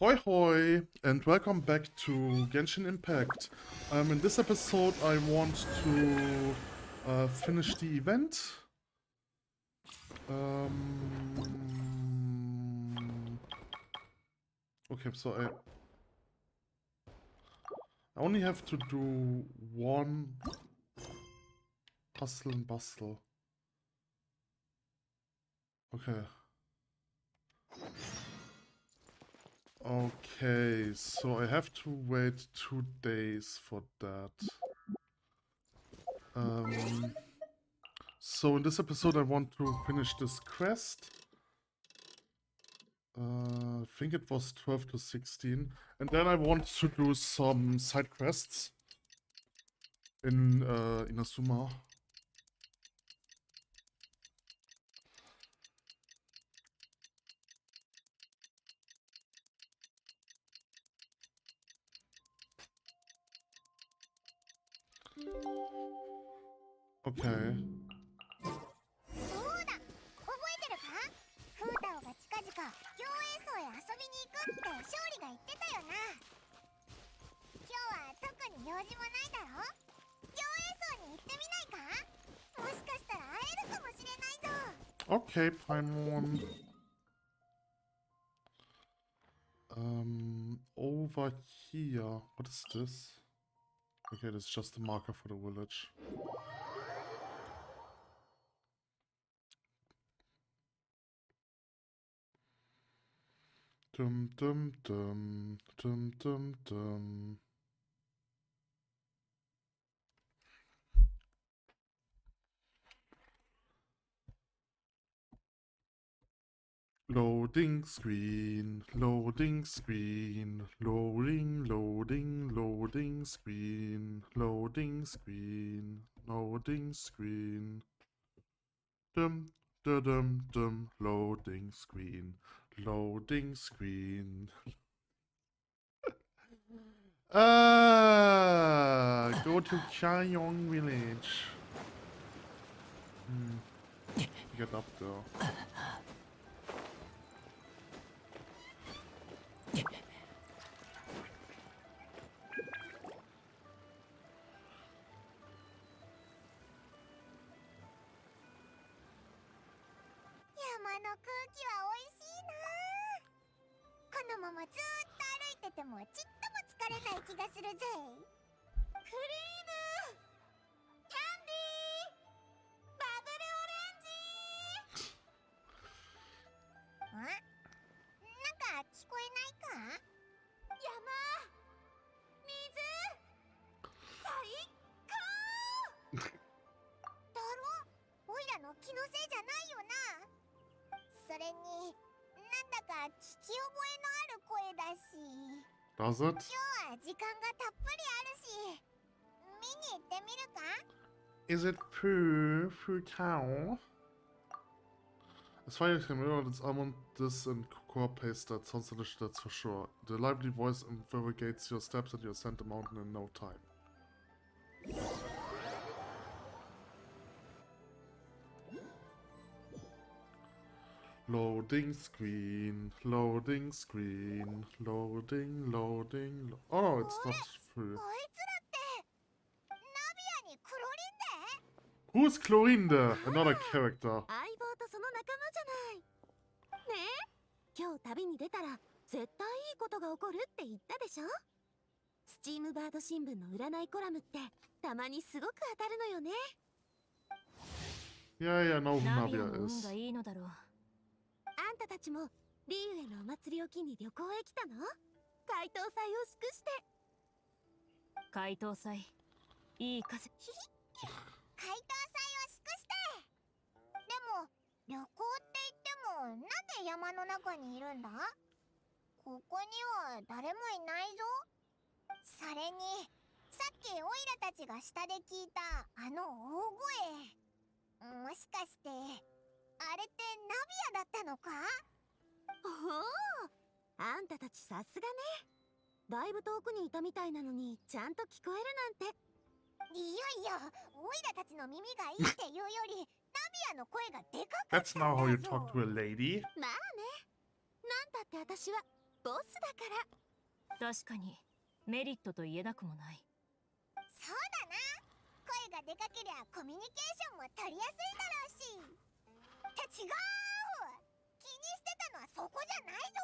Hoi Hoi, and welcome back to Genshin Impact. In this episode I want to finish the event. Okay, so I only have to do one hustle and bustle. Okay. Okay, so I have to wait 2 days for that. So in this episode I want to finish this quest. I think it was 12 to 16. And then I want to do some side quests in Inazuma. Okay. Okay, Paimon. Over here. What is this? Okay, that's just a marker for the village. Dum dum dum dum dum dum. Loading screen, loading screen, loading, loading, loading screen, loading screen, loading screen. Dum dum dum, loading screen, loading screen. Go to Kyong village. Get up there. Does it? Is it Fu Tao? As far as I can remember, it's almond, this, and cocoa paste. That sounds delicious, that's for sure. The lively voice invigorates your steps and you ascend the mountain in no time. Loading screen, loading screen, loading, loading. Oh, it's not full. Who's Chlorinde? Another character. 今日旅に出たら絶対いいことが起こるって言ったでしょ。スチームバード新聞の占いコラムってたまにすごく当たるのよね。Yeah, no, who Navia is. あんたたちもリーウェのお祭りを機に旅行へ来たの？解凍祭を祝して。解凍祭、いい風。解凍祭を祝して。でも旅行って言ってもなんで山の中にいるんだ？ここには誰もいないぞ。それにさっきオイラたちが下で聞いたあの大声、もしかしてあれってナビアだったのか？おお、あんたたちさすがね。だいぶ遠くにいたみたいなのにちゃんと聞こえるなんて。いやいや、オイラたちの耳がいいっていうよりナビアの声がでかかったんだぞ。 That's not how you talk to a lady. まあね。なんたって私はボスだから。確かにメリットと言えなくもない。そうだな。声がでかけりゃコミュニケーションも取りやすいだろうし。って違う。気にしてたのはそこじゃないぞ。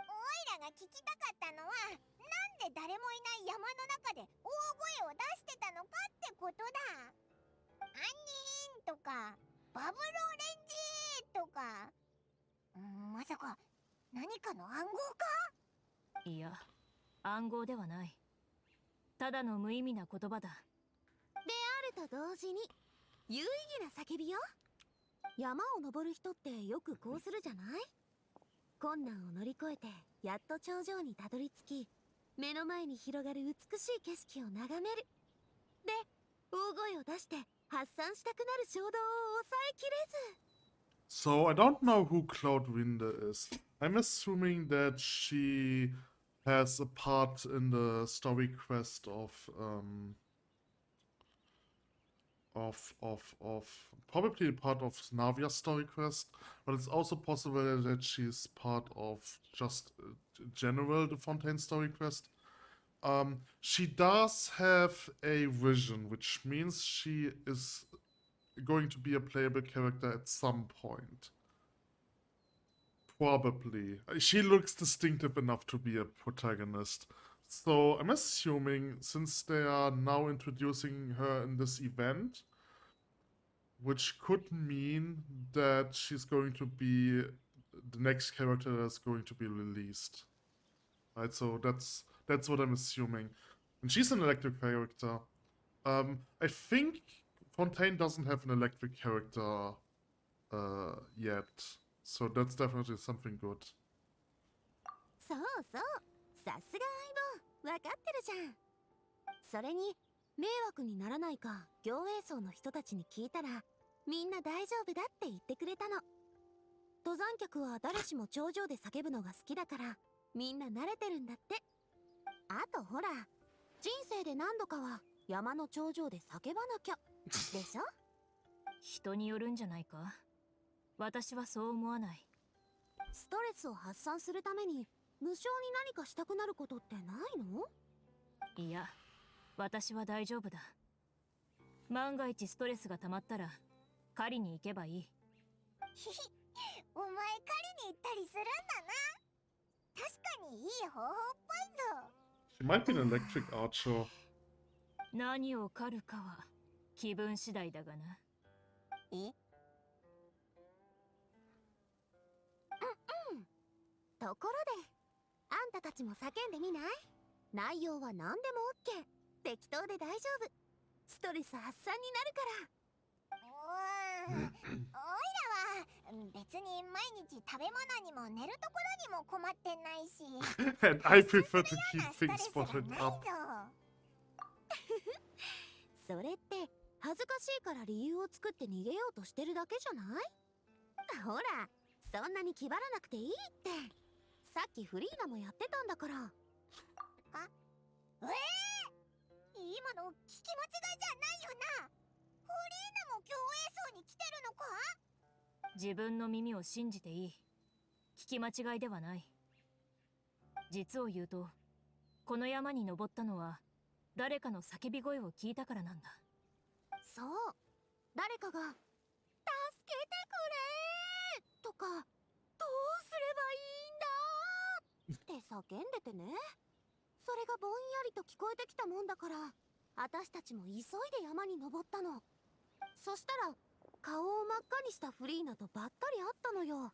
オイラが聞きたかったのは、なんで誰もいない山の中で大声を出してたのかってことだ。アンニーンとかバブルオレンジとか、まさか何かの暗号か？いや、暗号ではない。ただの無意味な言葉だ。であると同時に有意義な叫びよ。山を登る人ってよくこうするじゃない？困難を乗り越えてやっと頂上にたどり着き、目の前に広がる美しい景色を眺める。で、大声を出して発散したくなる衝動を抑えきれず。So I don't know who Cloudwinder is. I'm assuming that she has a part in the story quest of probably part of Navia's story quest, but it's also possible that she's part of just general the Fontaine story quest. She does have a vision, which means she is going to be a playable character at some point. Probably. She looks distinctive enough to be a protagonist. So I'm assuming, since they are now introducing her in this event, which could mean that she's going to be the next character that's going to be released. Right, so that's what I'm assuming. And she's an electric character. I think Fontaine doesn't have an electric character yet. So that's definitely something good. そうそう、さすが相棒、わかってるじゃん。それに迷惑にならないか行営層の人たちに聞いたら、みんな大丈夫だって言ってくれたの。登山客は誰しも頂上で叫ぶのが好きだから、みんな慣れてるんだって。あとほら、人生で何度かは山の頂上で叫ばなきゃでしょ？人によるんじゃないか。私はそう思わない。ストレスを発散するために無償に何かしたくなることってないの？いや、私は大丈夫だ。万が一ストレスが溜まったら狩りに行けばいい。ひひ、お前狩りに行ったりするんだな。確かにいい方法っぽいぞ。She might be an electric archer. 何を狩るかは気分次第だがな。え？ところで、あんたたちも叫んでみない？内容は何でも OK。適当で大丈夫。ストレス発散になるから。おいらは別に毎日食べ物にも寝るところにも困ってないし。And I prefer to keep things bottled up. それって恥ずかしいから理由を作って逃げようとしてるだけじゃない？ほら、そんなに気張らなくていいって。さっきフリーナもやってたんだから。あ、今の聞き間違いじゃないよな。フリーナも競泳層に来てるのか？自分の耳を信じていい。聞き間違いではない。実を言うと、この山に登ったのは誰かの叫び声を聞いたからなんだ。そう、誰かが「助けてくれ!」とか「どうすればいいんだ!」って叫んでてね。それがぼんやりと聞こえてきたもんだから、私たちも急いで山に登ったの。そしたら顔を真っ赤にしたフリーナとばったり会ったのよ。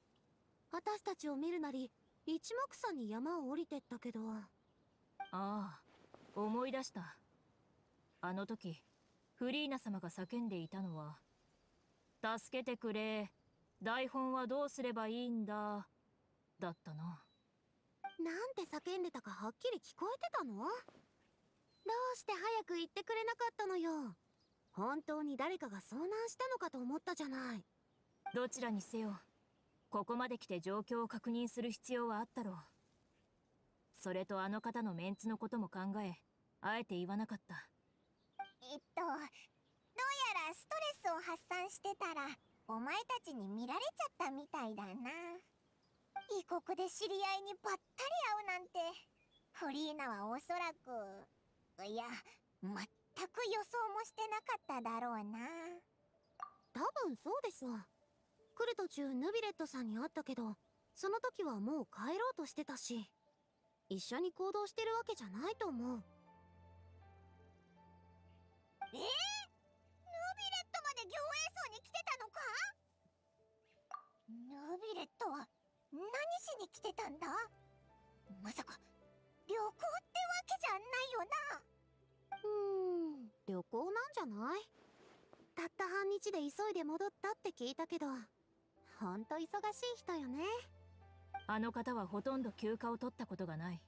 私たちを見るなり一目散に山を降りてったけど。ああ、思い出した。あの時フリーナ様が叫んでいたのは「助けてくれ、台本はどうすればいいんだ」だったな。なんて叫んでたかはっきり聞こえてたの？どうして早く言ってくれなかったのよ。本当に誰かが遭難したのかと思ったじゃない。どちらにせよ、ここまで来て状況を確認する必要はあったろう。それとあの方のメンツのことも考え、あえて言わなかった。どうやらストレスを発散してたら、お前たちに見られちゃったみたいだな。異国で知り合いにばったり会うなんて、フリーナはおそらく、いや、全く予想もしてなかっただろうな。多分そうですわ。来る途中ヌビレットさんに会ったけど、その時はもう帰ろうとしてたし、一緒に行動してるわけじゃないと思う。ヌビレットまで行営層に来てたのか？ヌビレットは何しに来てたんだ？まさか旅行ってわけじゃないよな。旅行なんじゃない？たった半日で急いで戻ったって聞いたけど、ほんと忙しい人よね。あの方はほとんど休暇を取ったことがない。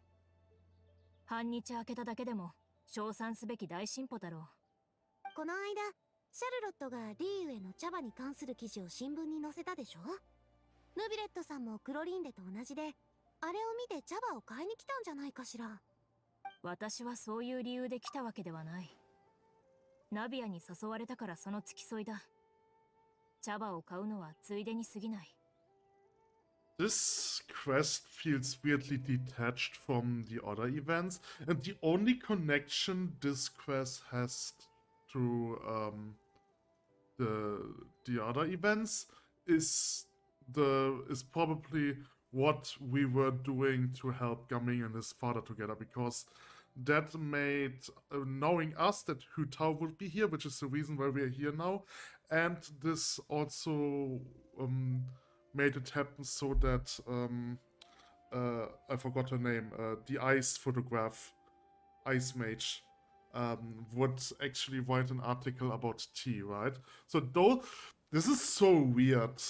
半日空けただけでも称賛すべき大進歩だろう。この間シャルロットがリーウェの茶葉に関する記事を新聞に載せたでしょ。ヌビレットさんもクロリンデと同じで、あれを見て茶葉を買いに来たんじゃないかしら。私はそういう理由で来たわけではない。ナビアに誘われたからその付き添いだ。茶葉を買うのはついでに過ぎない。This quest feels weirdly detached from the other events, and the only connection this quest has to the other events is probably what we were doing to help Gaming and his father together, because that made knowing us that Hutao would be here, which is the reason why we are here now, and this also made it happen so that I forgot her name, the ice photograph, Ice Mage, would actually write an article about tea, right? So this is so weird.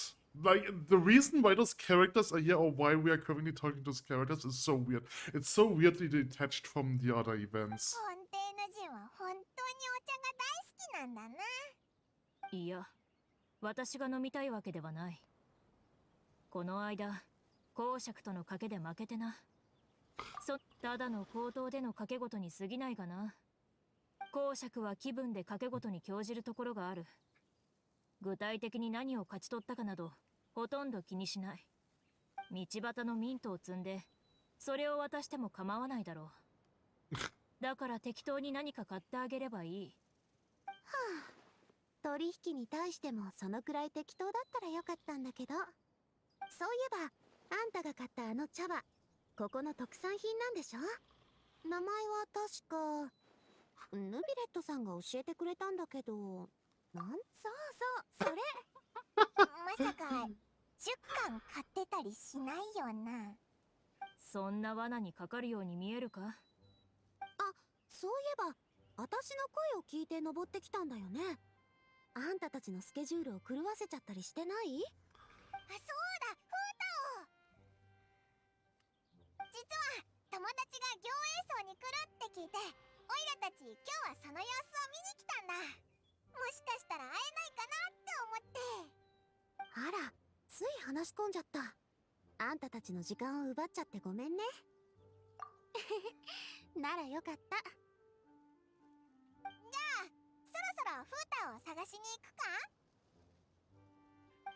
Like, the reason why those characters are here, or why we are currently talking to those characters, is so weird. It's so weirdly detached from the other events. フォンテーヌ人は本当にお茶が大好きなんだな。いや、私が飲みたいわけではない。この間、公爵との賭けで負けてな。ただの口頭での賭け事に過ぎないがな。公爵は気分で賭け事に興じるところがある。具体的に何を勝ち取ったかなど、ほとんど気にしない。道端のミントを積んで、それを渡しても構わないだろう。だから適当に何か買ってあげればいい。はあ、取引に対してもそのくらい適当だったらよかったんだけど。そういえば、あんたが買ったあの茶葉、ここの特産品なんでしょ？名前は確か、ヌビレットさんが教えてくれたんだけど、そうそう、それまさか、10巻買ってたりしないよな。そんな罠にかかるように見えるか？あ、そういえば、私の声を聞いて登ってきたんだよね。あんたたちのスケジュールを狂わせちゃったりしてない？あ、そうだ、フータオ。実は友達が行営層に来るって聞いて、オイラたち今日はその様子を見に来たんだ。もしかしたら会えないかなって思って。あら、つい話し込んじゃった。あんたたちの時間を奪っちゃってごめんね。ならよかった。じゃあ、そろそろフータを探しに行く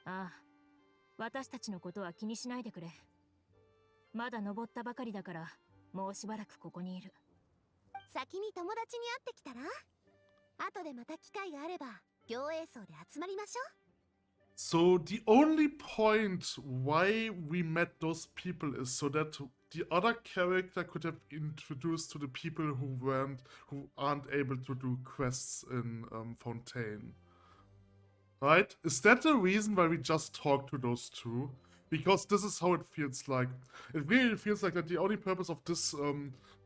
か？ああ、私たちのことは気にしないでくれ。まだ登ったばかりだから、もうしばらくここにいる。先に友達に会ってきたら？後でまた機会があれば、行営層で集まりましょう。So the only point why we met those people is so that the other character could have introduced to the people who aren't able to do quests in Fontaine. Right? Is that the reason why we just talked to those two? Because this is how it feels like. It really feels like that the only purpose of this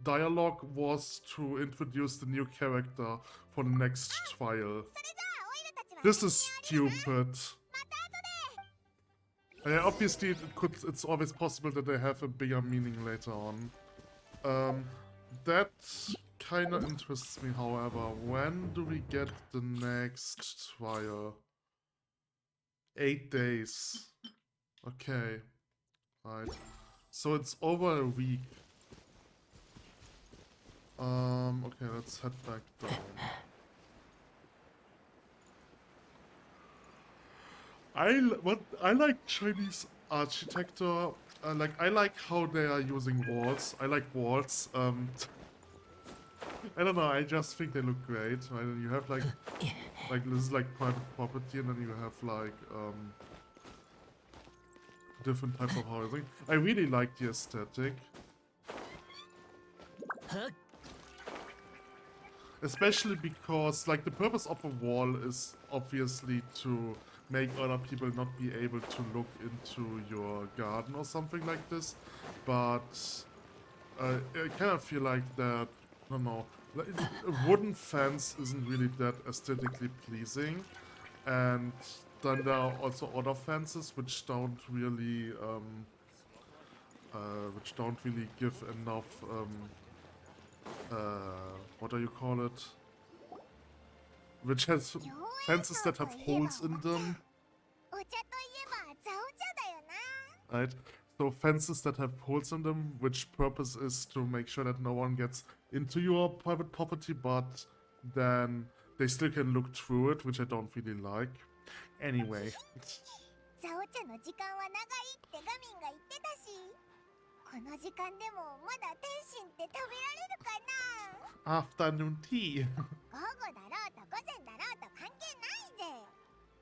dialogue was to introduce the new character for the next trial. This is stupid. Yeah, obviously it's always possible that they have a bigger meaning later on. That kinda interests me, however. When do we get the next trial? 8 days. Okay. Right. So it's over a week. Okay, let's head back down. I like Chinese architecture. like I like how they are using walls. I like walls. I don't know. I just think they look great. Right? And you have like this is like private property, and then you have like different types of housing. I really like the aesthetic. Especially because, like, the purpose of a wall is obviously to make other people not be able to look into your garden or something like this. But I kind of feel like that, I don't know, like, a wooden fence isn't really that aesthetically pleasing. And then there are also other fences which don't really give enough what do you call it? Which has fences that have holes in them. お茶といえばザオ茶だよな。 Right? So fences that have holes in them, which purpose is to make sure that no one gets into your private property, but then they still can look through it, which I don't really like. Anyway. ザオ茶の時間は長いってガミンが言ってたし、この時間でもまだ天津って食べられるかな。 Afternoon tea. 午後だろうと午前だろうと関係ないぜ。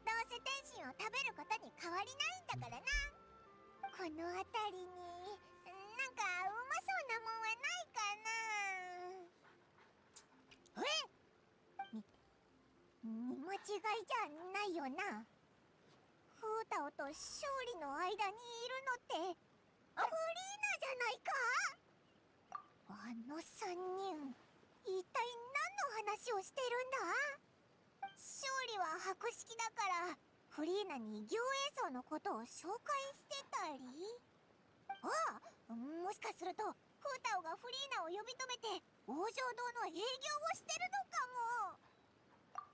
どうせ天津を食べることに変わりないんだからな。この辺りになんかうまそうなもんはないかな。見間違いじゃないよな。フータオと勝利の間にいるのってフリーナじゃないか。あの3人一体何の話をしてるんだ。勝利は博識だからフリーナに行営層のことを紹介してたり、ああ、もしかするとフータオがフリーナを呼び止めて王城堂の営業をしてるのかも。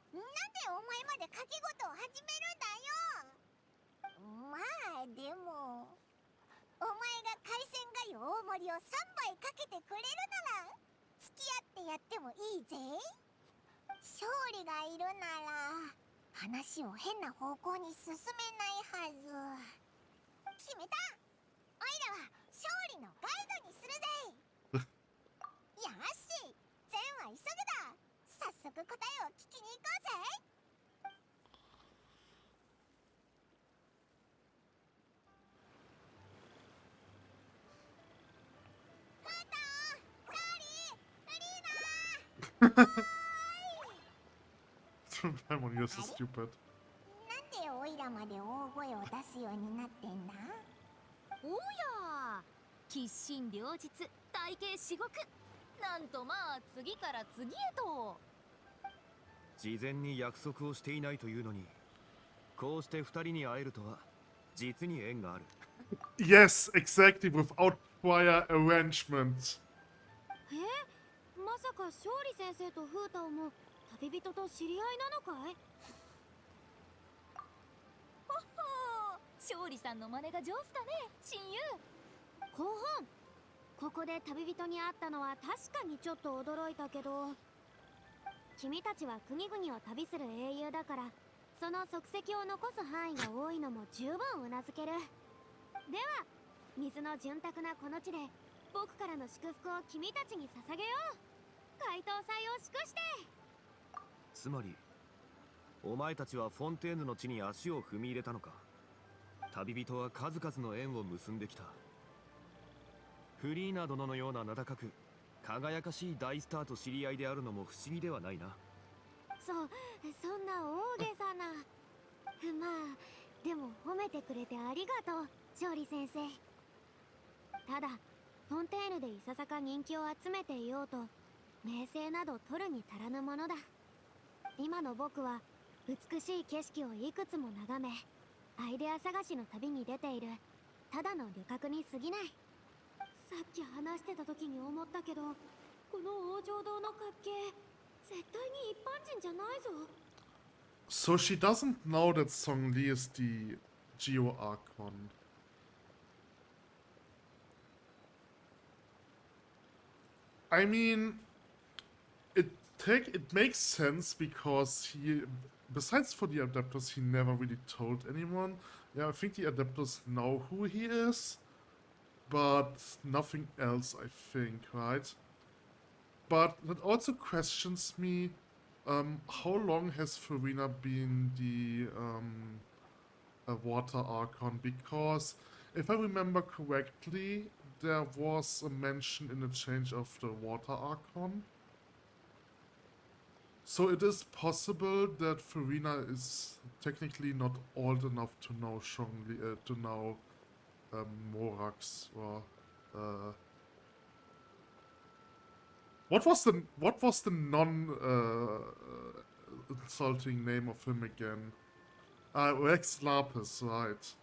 なんでお前まで賭け事を始めるんだよ。まあでもお前が海鮮粥大盛りを3杯かけてくれるなら付き合ってやってもいいぜ。勝利がいるなら話を変な方向に進めないはず。決めた。おいらは勝利のガイドにするぜ。よし、善は急ぐだ。早速答えを聞きに行こうぜ。フータオ、勝利、フリーナー。Paimon, you're so stupid. なんでオイラまで大声を出すようになってんだ。おや、吉心両日、体型至極。なんとまあ次から次へと。事前に約束をしていないというのに、こうして二人に会えるとは実に縁がある。Yes, exactly, without prior arrangement. まさか勝利先生とフータオも旅人と知り合いなのかい？ほっほー、勝利さんの真似が上手だね、親友。後半、ここで旅人に会ったのは確かにちょっと驚いたけど、君たちは国々を旅する英雄だから、その足跡を残す範囲が多いのも十分うなずける。では、水の潤沢なこの地で僕からの祝福を君たちに捧げよう。解答祭を祝して。つまりお前たちはフォンテーヌの地に足を踏み入れたのか。旅人は数々の縁を結んできた。フリーナ殿のような名高く輝かしい大スターと知り合いであるのも不思議ではないな。そんな大げさな。まあでも褒めてくれてありがとう、勝利先生。ただフォンテーヌでいささか人気を集めていようと名声など取るに足らぬものだ。今の僕は美しい景色をいくつも眺め、アイデア探しの旅に出ているただの旅客に過ぎない。さっき話してた時に思ったけど、この王城堂の活気、絶対に一般人じゃないぞ。So she doesn't know that Song Li is the Geo Archon. I mean, it makes sense because he, besides for the adapters, he never really told anyone. Yeah, I think the adapters know who he is, but nothing else, I think, right? But that also questions me, how long has Farina been the a water archon? Because if I remember correctly, there was a mention in the change of the water archon. So it is possible that Farina is technically not old enough to know Morax or what was the non insulting name of him again? Rex Lapis, right?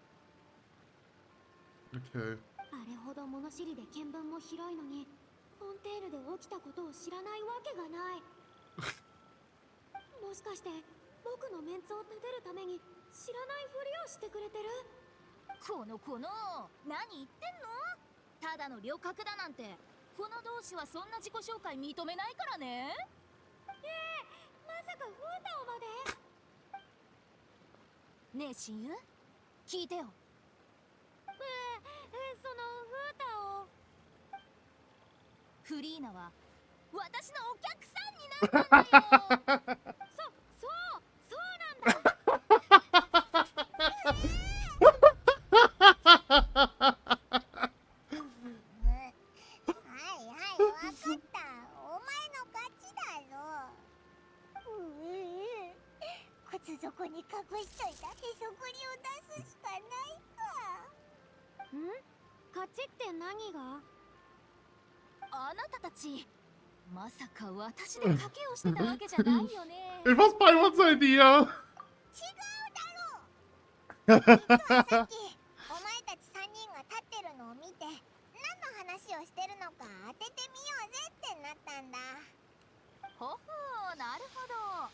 Okay. あれほど物知りで見聞も広いのに、フォンテーヌで起きたことを知らないわけがない。もしかして僕のメンツを立てるために知らないふりをしてくれてる？この何言ってんの？ただの旅客だなんて、この同士はそんな自己紹介認めないからね。まさかフータオまで？ねえ親友、聞いてよ。そのフータオ。フリーナは私のお客さんになったんだよ。そうなんだ。靴底に隠しといたへそくりを出すしかないか。ん？勝ちって何が？あなたたち、まさか私で賭けをしてたわけじゃないよね。It was Paimon's idea! 違うだろう。実はさっきお前たち3人が立ってるのを見て、何の話をしてるのか当ててみようぜってなったんだ。ほほう、なるほど。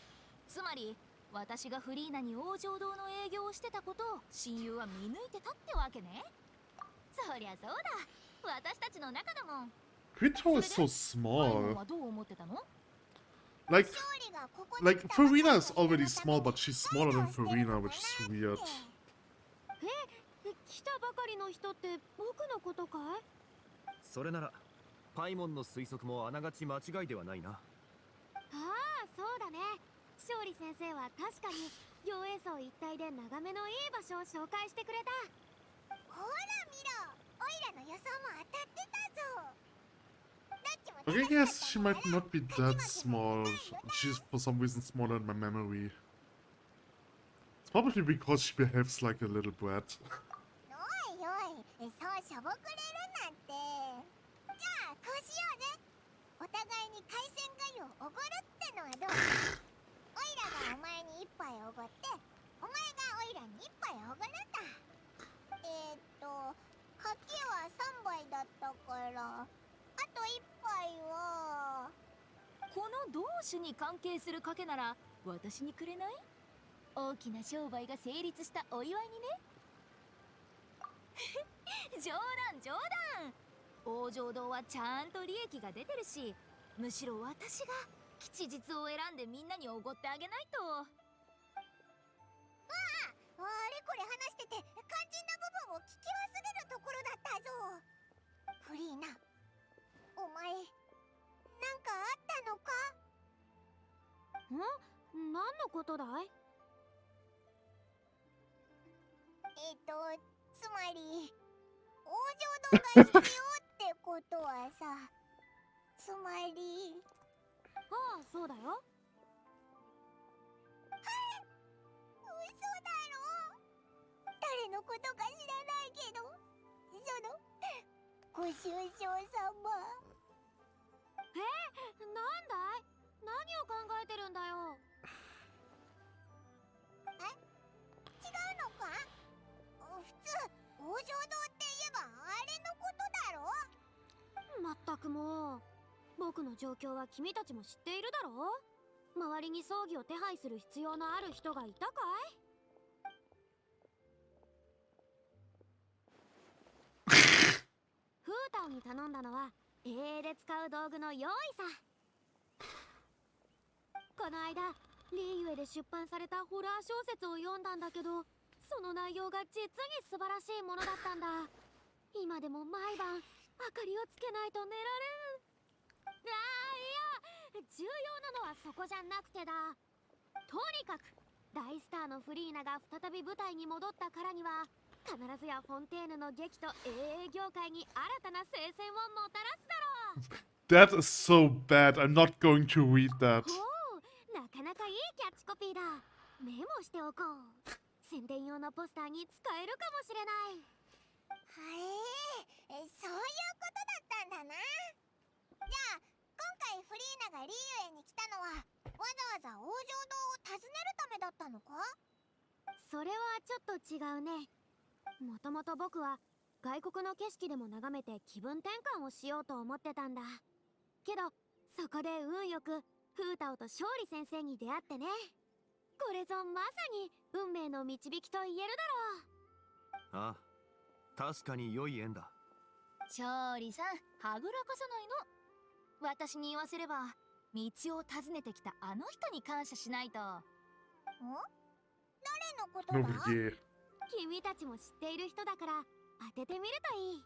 つまり私がフリーナに王城堂の営業をしてたことを親友は見抜いてたってわけね。そりゃそうだ、私たちの中だもん。Quito is so パイモン small. はどう思ってたの？ Like Farina is already small, but she's smaller than Farina, which is weird. 来たばかりの人って僕のことかい？それならパイモンの推測もあながち間違いではないな。ああ、そうだね。勝利先生は確かに妖艶層一帯で眺めのいい場所を紹介してくれた。ほら見ろ、オイラの予想も当たってたぞ。 Okay, yes, she might not be that small. She's for some reason smaller in my memory. It's probably because she behaves like a little brat. おいおい、そうしょぼくれるなんて。じゃあこうしようぜ。お互いに海鮮粥をおごるってのはどう？オイラがお前に一杯おごって、お前がオイラに一杯おごるんだ。かけは3杯だったから、あと1杯は。この同種に関係する賭けなら私にくれない？大きな商売が成立したお祝いにね。冗談冗談。王城堂はちゃんと利益が出てるし、むしろ私が吉日を選んでみんなにおごってあげないと。あれこれ話してて肝心な部分を聞き忘れるところだったぞ。フリーナ、お前なんかあったのか？ん？何のことだい？つまり王城堂が必要ってことはさ、つまり。ああ、そうだよ。嘘だろ？誰のことか知らないけど、そのご愁傷様。なんだい？何を考えてるんだよ。違うのか？普通王城堂って言えばあれのことだろ？まったくもう、僕の状況は君たちも知っているだろう？周りに葬儀を手配する必要のある人がいたかい？フータオに頼んだのは衛泳で使う道具の用意さ。この間リーユエで出版されたホラー小説を読んだんだけど、その内容が実に素晴らしいものだったんだ。今でも毎晩明かりをつけないと寝られん。いや、重要なのはそこじゃなくてだ。とにかく大スターのフリーナが再び舞台に戻ったからには、必ずやフォンテーヌの劇と英英業界に新たな聖戦をもたらすだろう。 That is so bad. I'm not going to read that. ほう、なかなかいいキャッチコピーだ。メモしておこう。宣伝用のポスターに使えるかもしれない。へえ、そういうことだったんだな。じゃあ今回フリーナがリーユへに来たのはわざわざ王城堂を訪ねるためだったのか？それはちょっと違うね。もともと僕は外国の景色でも眺めて気分転換をしようと思ってたんだ。けどそこで運よくフータオと勝利先生に出会ってね。これぞまさに運命の導きと言えるだろう。ああ、確かに良い縁だ。勝利さん、はぐらかさないの。私に言わせれば、道を訪ねてきたあの人に感謝しないと。誰のことだ？ Noblier. 君たちも知っている人だから当ててみるといい。一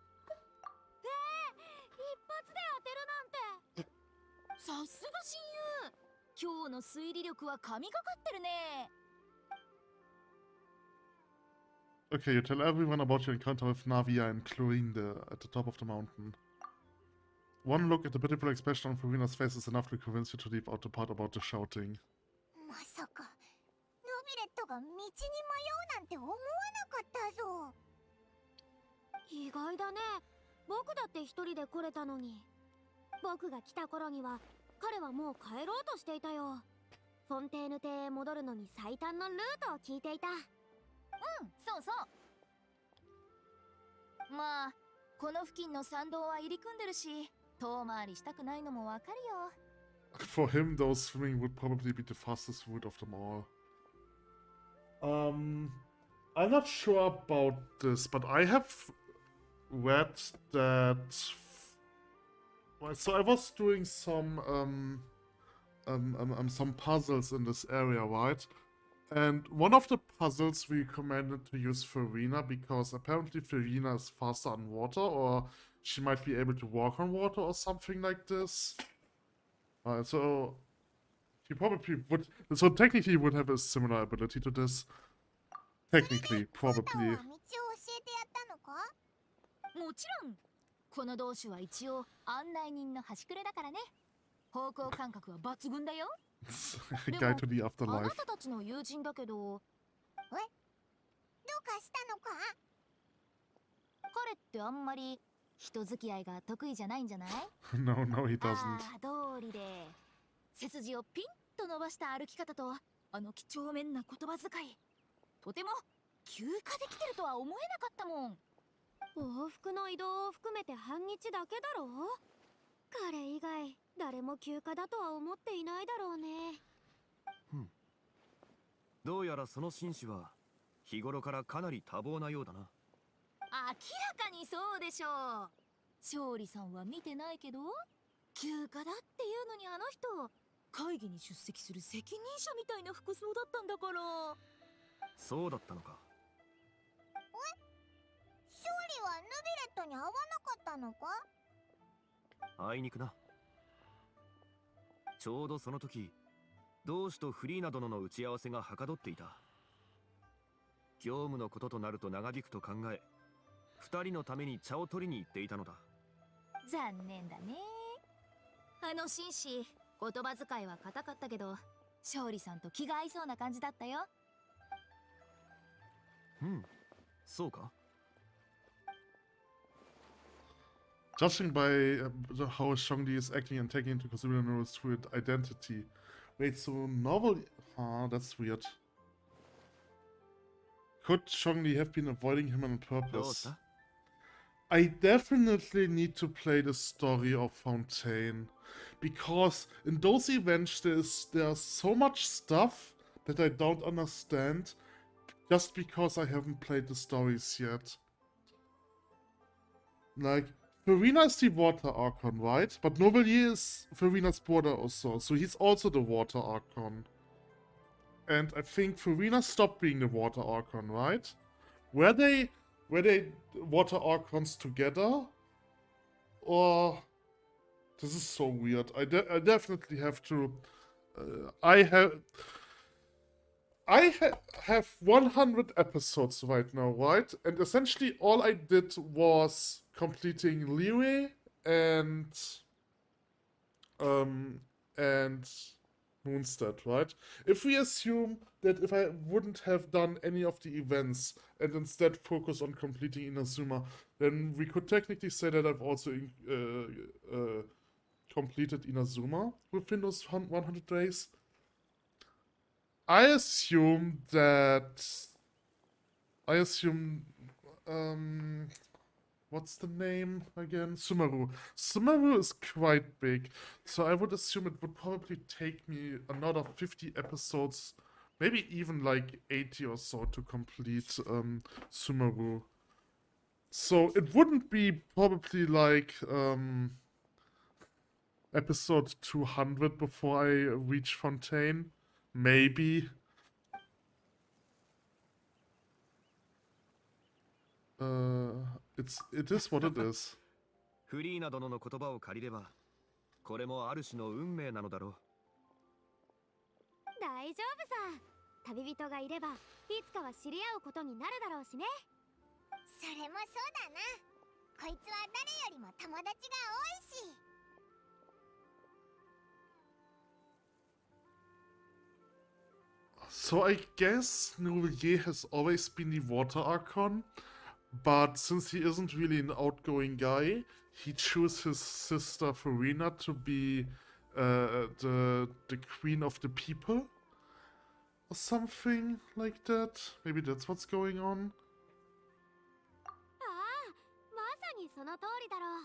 発で当てるなんて。さすが親友。今日の推理力は神がかってるね。Okay, you tell everyone about your encounter with Navia and Clorinda at the top of the mountain. One look at the pitiful expression on Farina's face is enough to convince you to leave out the part about the shouting. まさかノビレットが道に迷うなんて思わなかったぞ。意外だね。僕だって一人で来れたのに。僕が来た頃には彼はもう帰ろうとしていたよ。フォンテーヌ邸へ戻るのに最短のルートを聞いていた。そうそう。まあ、この付近の山道は入り組んでるし、遠回りしたくないのもわかるよ。For him, though, swimming would probably be the fastest route of them all. I'm not sure about this, but I have read that. Well, so I was doing some puzzles in this area, right? And one of the puzzles we recommended to use Farina because apparently Farina is faster on water, or she might be able to walk on water or something like this. So he probably would. So technically, he would have a similar ability to this. Technically, フータオ probably. は道を教えてやったのか？もちろん。この同志は一応案内人の端くれだからね。方向感覚は抜群だよ。Guide to the あ afterlife. なたたちの友人だけど、どうかしたのか？彼ってあんまり人付き合いが得意じゃないんじゃない？ No, he doesn't. ああ、通りで背筋をピンと伸ばした歩き方とあの几帳面な言葉遣い、とても休暇できてるとは思えなかったもん。往復の移動を含めて半日だけだろう。彼以外誰も休暇だとは思っていないだろうね。どうやらその紳士は日頃からかなり多忙なようだな。明らかにそうでしょう。勝利さんは見てないけど、休暇だっていうのにあの人会議に出席する責任者みたいな服装だったんだから。そうだったのか。勝利はヌビレットに会わなかったのか？あいにくな。ちょうどその時、同志とフリーナ殿の打ち合わせがはかどっていた。業務のこととなると長引くと考え、二人のために茶を取りに行っていたのだ。残念だね。あの紳士、言葉遣いは硬かったけど、勝利さんと気が合いそうな感じだったよ。そうか。Judging by how Zhongli is acting and taking into consideration his true identity. Wait, so novel... that's weird. Could Zhongli have been avoiding him on どうし purpose? た？ I definitely need to play the story of Fontaine. Because in those events there's so much stuff that I don't understand just because I haven't played the stories yet. Like, Farina is the water Archon, right? But Novelier is Farina's brother also, so he's also the water Archon. And I think Farina stopped being the water Archon, right? Were they were they water archons together? Or this is so weird. I definitely have to. I have 100 episodes right now, right? And essentially all I did was completing Liyue and Moonstead, right? If we assume that if I wouldn't have done any of the events and instead focus on completing Inazuma, then we could technically say that I've also completed Inazuma within those 100 days. I assume, what's the name again? Sumeru. Sumeru is quite big, so I would assume it would probably take me another 50 episodes, maybe even like 80 or so to complete Sumeru. So it wouldn't be probably like episode 200 before I reach Fontaine. Maybe. It is what it is. フリーナ殿の言葉を借りれば、これもある種の運命なのだろう。大丈夫さ。旅人がいればいつかは知り合うことになるだろうしね。それもそうだな。こいつは誰よりも友達が多いし。So I guess Nouvelier has always been the water archon, but since he isn't really an outgoing guy, he chose his sister Farina to be the queen of the people, or something like that. Maybe that's what's going on. ああ、まさにその通りだろう。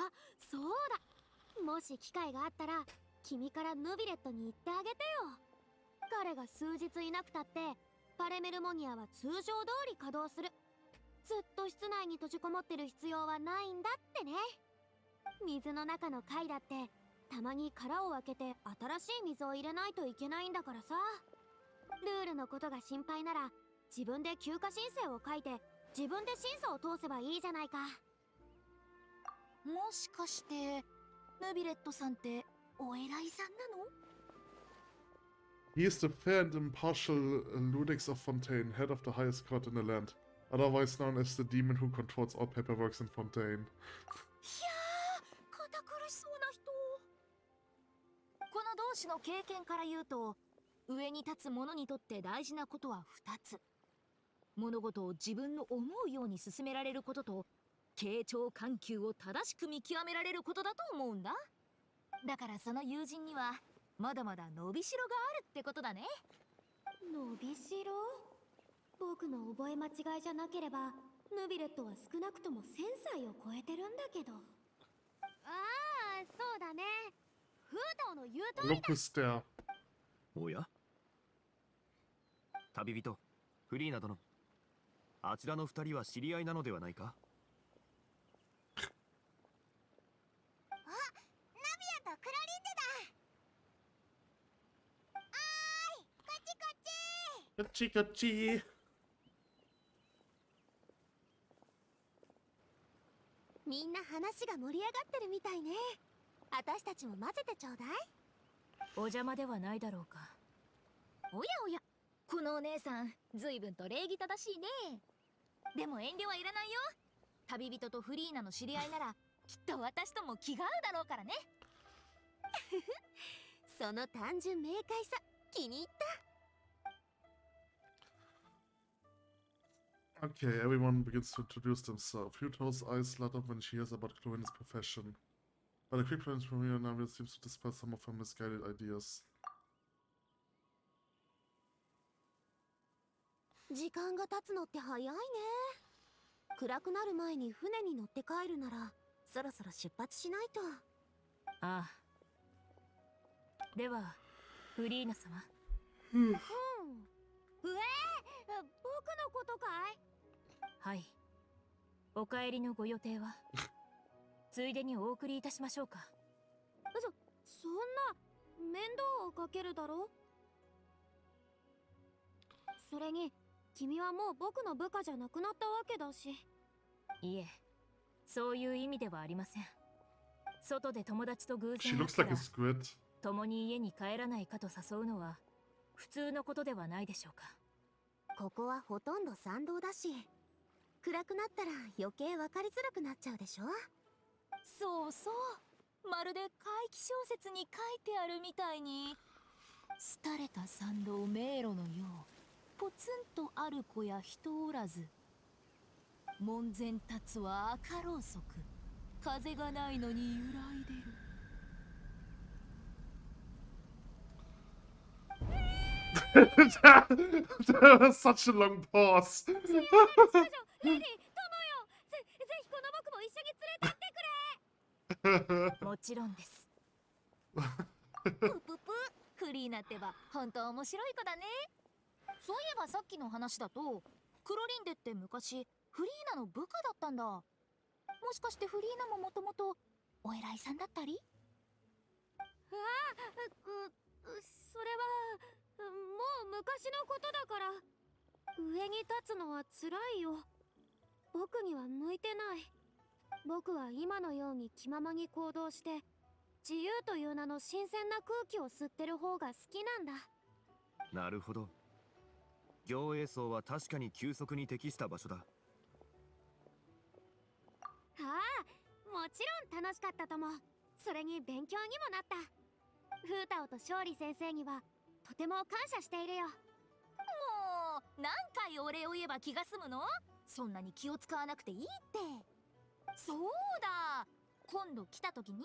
あ、そうだ。もし機会があったら、君からヌビレットに言ってあげてよ。彼が数日いなくたって、パレメルモニアは通常通り稼働する。ずっと室内に閉じこもってる必要はないんだってね。水の中の貝だって、たまに殻を開けて新しい水を入れないといけないんだからさ。ルールのことが心配なら、自分で休暇申請を書いて、自分で審査を通せばいいじゃないか。もしかしてヌビレットさんってお偉いさんなの？ He is the fair and impartial Ludex of Fontaine, head of the highest court in the land, otherwise known as the demon who controls all paperworks in Fontaine. いやー、堅苦しそうな人。この同士の経験から言うと、上に立つ者にとって大事なことは2つ。物事を自分の思うように進められることと、傾聴緩急を正しく見極められることだと思うんだ。だからその友人にはまだまだ伸びしろがあるってことだね。伸びしろ？僕の覚え間違いじゃなければ、ヌビレットは少なくとも1000歳を超えてるんだけど。ああ、そうだね。フータオの言う通り Look who's there. おや、旅人フリーナ殿、あちらの二人は知り合いなのではないか？とクロリンデだ。おーい、こっちこっち。 Gachi gachi. みんな話が盛り上がってるみたいね。私たちも混ぜてちょうだい。お邪魔ではないだろうか。おやおや、このお姉さん随分と礼儀正しいね。でも遠慮はいらないよ。旅人とフリーナの知り合いならきっと私とも気が合うだろうからね。その単純明快さ、気に入った。 Okay, everyone begins to introduce themselves. Futo's eyes light up when she hears about Chloe's profession. But a quick glance from here now seems to dispel some of her misguided ideas. 時間が経つのって早いね。暗くなる前に船に乗って帰るなら、そろそろ出発しないと。ああ。では、フリーナ様。うん。僕のことかい？はい。お帰りのご予定はついでにお送りいたしましょうか。そんな面倒をかけるだろ？それに君はもう僕の部下じゃなくなったわけだし。いえ、そういう意味ではありません。外で友達と偶 She 然会っ looks た like a ら squid. 共に家に帰らないかと誘うのは普通のことではないでしょうか。ここはほとんど参道だし、暗くなったら余計分かりづらくなっちゃうでしょ。そうそう、まるで怪奇小説に書いてあるみたいに、廃れた参道迷路のよう、ポツンとある子や人おらず、門前立つは赤ろうそく、風がないのに揺らいでる。That was such a long pause. レディ、友よ、ぜひこの僕も一緒に連れてってくれ。もちろんです。ぷぷぷ、フリーナってば本当面白い子だね。そういえばさっきの話だと、クロリンデって昔フリーナの部下だったんだ。もしかしてフリーナももともとお偉いさんだったり？それはもう昔のことだから。上に立つのは辛いよ。僕には向いてない。僕は今のように気ままに行動して、自由という名の新鮮な空気を吸ってる方が好きなんだ。なるほど。行営層は確かに休息に適した場所だ。ああ、もちろん楽しかったとも。それに勉強にもなった。フータオと勝利先生にはとても感謝しているよ。もう何回お礼を言えば気が済むの？そんなに気を使わなくていいって。そうだ、今度来た時に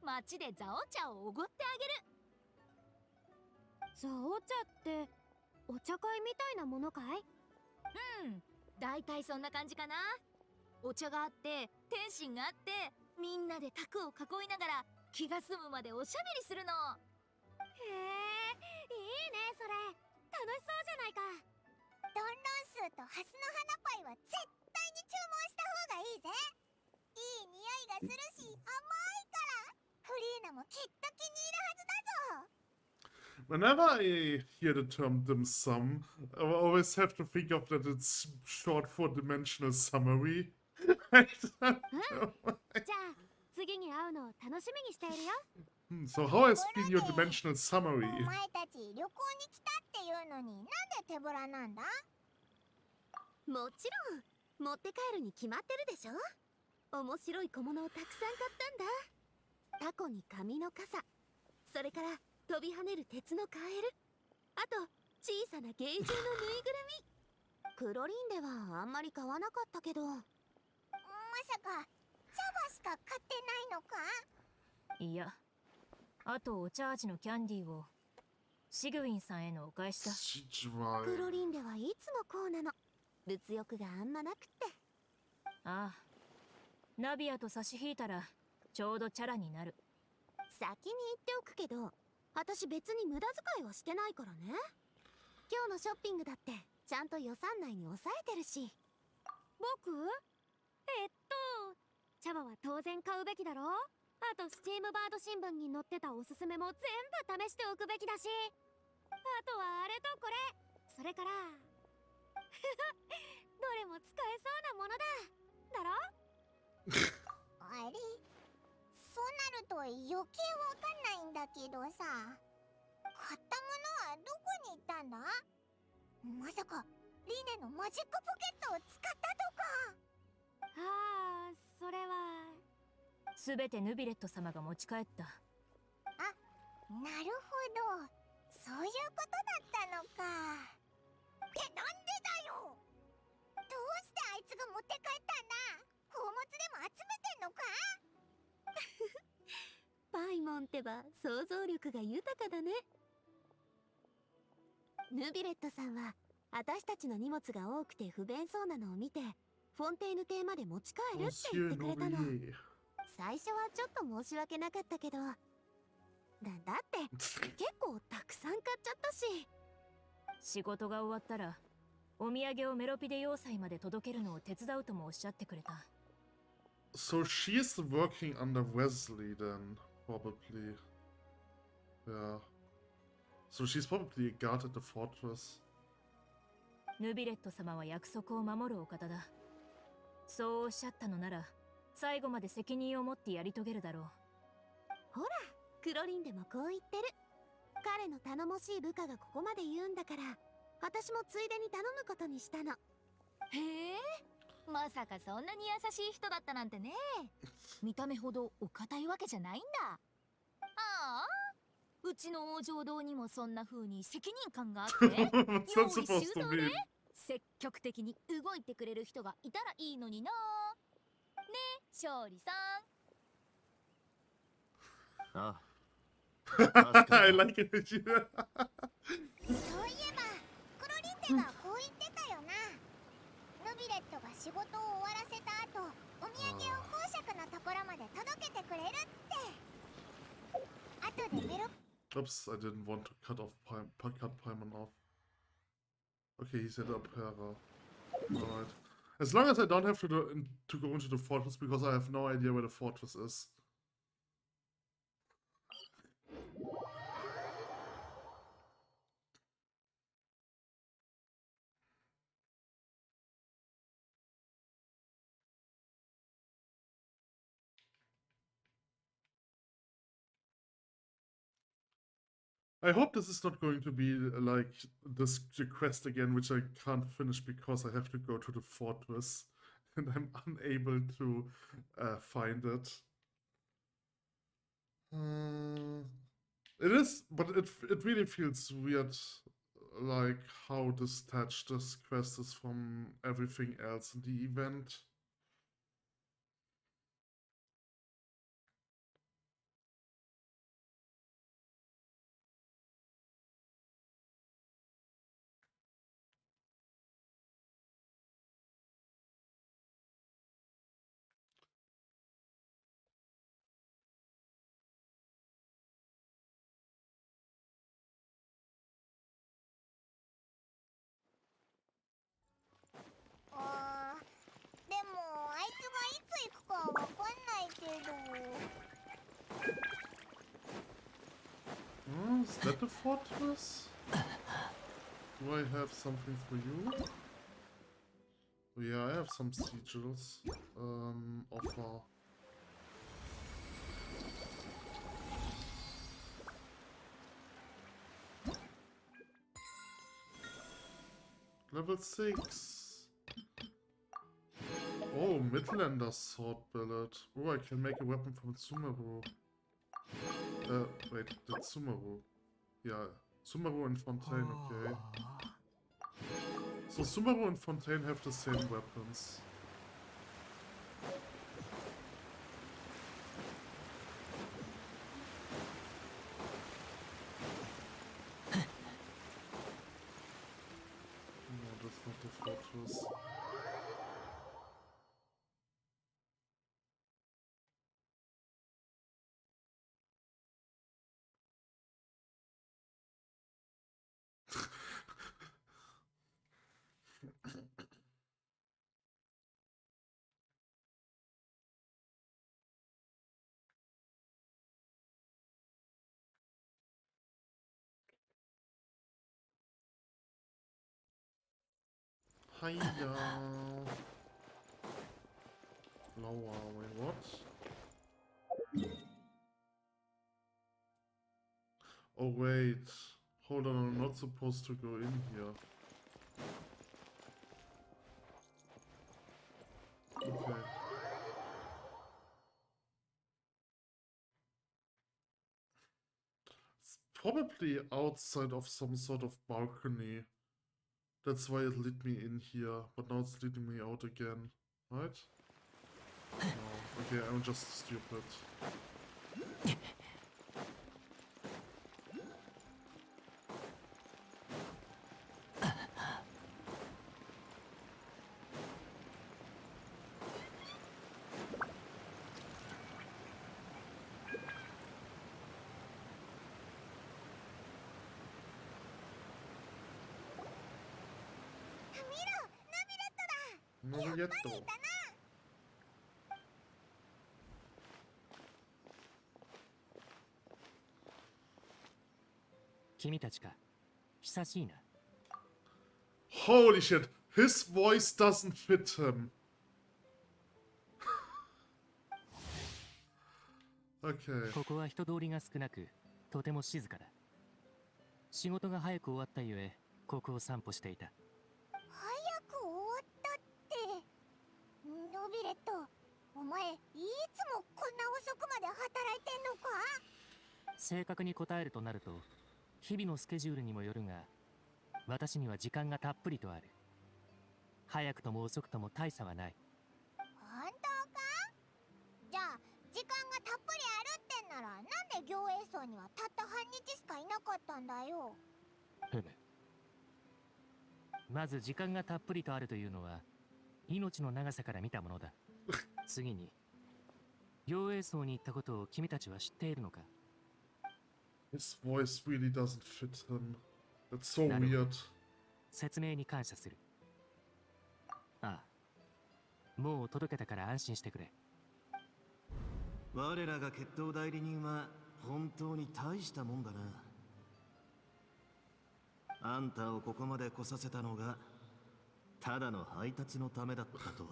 街でザオ茶をおごってあげる。ザオ茶ってお茶会みたいなものかい？うん、だいたいそんな感じかな。お茶があって点心があって、みんなで卓を囲いながら気が済むまでおしゃべりするの。へえ、いいねそれ。楽しそうじゃないか。ドンロンスーとハスの花パイは絶対に注文した方がいいぜ。いい匂いがするし、甘いから。フリーナもきっと気に入るはずだぞ。Whenever I hear the term dim sum, I always have to think of that it's short for dimensional summary. I don't know why. じゃあ次に会うのを楽しみにしているよ。So how has been your dimensional お summary? 前たち旅行に来たっていうのになんで手ぶらなんだ？もちろん持って帰るに決まってるでしょ。面白い小物をたくさん買ったんだ。タコに紙の傘、それから飛び跳ねる鉄のカエル、あと小さな芸獣のぬいぐるみ。クロリンではあんまり買わなかったけど。まさか茶葉しか買ってないのか？いや、あとお茶味のキャンディーをシグウィンさんへのお返しだ。クロリンではいつもこうなの。物欲があんまなくって。ああ、ナビアと差し引いたらちょうどチャラになる。先に言っておくけど、私別に無駄遣いはしてないからね。今日のショッピングだってちゃんと予算内に抑えてるし。僕？茶葉は当然買うべきだろ。あとスチームバード新聞に載ってたおすすめも全部試しておくべきだし。あとはあれとこれ、それからどれも使えそうなものだ。だろ？あれ、そうなると余計わかんないんだけどさ。買ったものはどこに行ったんだ？まさかリネのマジックポケットを使ったとか？ああ、それはすべてヌビレット様が持ち帰った。なるほど、そういうことだったのか。ってなんでだよ。どうしてあいつが持って帰ったんだ？宝物でも集めてんのか？パイモンってば想像力が豊かだね。ヌビレットさんは私たちの荷物が多くて不便そうなのを見て、フォンテーヌ邸まで持ち帰るって言ってくれたの。最初はちょっと申し訳なかったけど、だって結構たくさん買っちゃったし。仕事が終わったらお土産をメロピデ要塞まで届けるのを手伝うともおっしゃってくれた。So she's working under Wesley then, probably. Yeah. So she's probably a guard at the fortress. ヌビレット様は約束を守るお方だ。そうおっしゃったのなら、最後まで責任を持ってやり遂げるだろう。ほら、クロリンでもこう言ってる。彼の頼もしい部下がここまで言うんだから、私もついでに頼むことにしたの。へえ、まさかそんなに優しい人だったなんてね。見た目ほどお堅いわけじゃないんだ。ああ、うちの王女堂にもそんな風に責任感があって、 What's 用 that 意 supposed 周 to 到で mean? 積極的に動いてくれる人がいたらいいのにな。ね、勝利さん。ああ、確か I に like it. そういえば、クロリンデがこう言ってたよな。ヌビレットが仕事を終わらせた後、お土産を公爵のところまで届けてくれるって。後でベロ Oops, I didn't want to cut Paimon off. Okay, he said Opera. Alright. As long as I don't have to go into the fortress, because I have no idea where the fortress is. I hope this is not going to be like the quest again, which I can't finish because I have to go to the fortress and I'm unable to find it. It is, but it really feels weird, like how detached this quest is from everything else in the event. Oh, is that the fortress? Do I have something for you? Oh, yeah, I have some sigils. Offer. Level 6. Oh, Midlander sword billet. Oh, I can make a weapon from Sumeru. Wait, that's Sumeru. Yeah, Sumeru and Fontaine, okay. So Sumeru and Fontaine have the same weapons. No, that's not the fortress. Hiya. Lower, wait, what? Oh wait. Hold on, I'm not supposed to go in here. Okay. It's probably outside of some sort of balcony. That's why it led me in here, but now it's leading me out again, right? No, okay, I'm just stupid. Navigato. 君たちか。久しいな。Holy shit, his voice doesn't fit him. Okay. ここは人通りが少なく、とても静かだ。仕事が早く終わったゆえ、ここを散歩していた。早く終わったって。ノビレット、お前いつもこんな遅くまで働いてんのか？正確に答えるとなると、日々のスケジュールにもよるが、私には時間がたっぷりとある。早くとも遅くとも大差はない。本当か？じゃあ時間がたっぷりあるってんなら、なんで行営層にはたった半日しかいなかったんだよ。ふむ。まず時間がたっぷりとあるというのは、命の長さから見たものだ。次に、行営層に行ったことを君たちは知っているのか？ His voice really doesn't fit him. It's so なるほど。 weird. 説明に感謝する。ああ、もう届けたから安心してくれ。我らが決闘代理人は本当に大したもんだな。あんたをここまで来させたのがただの配達のためだったとは。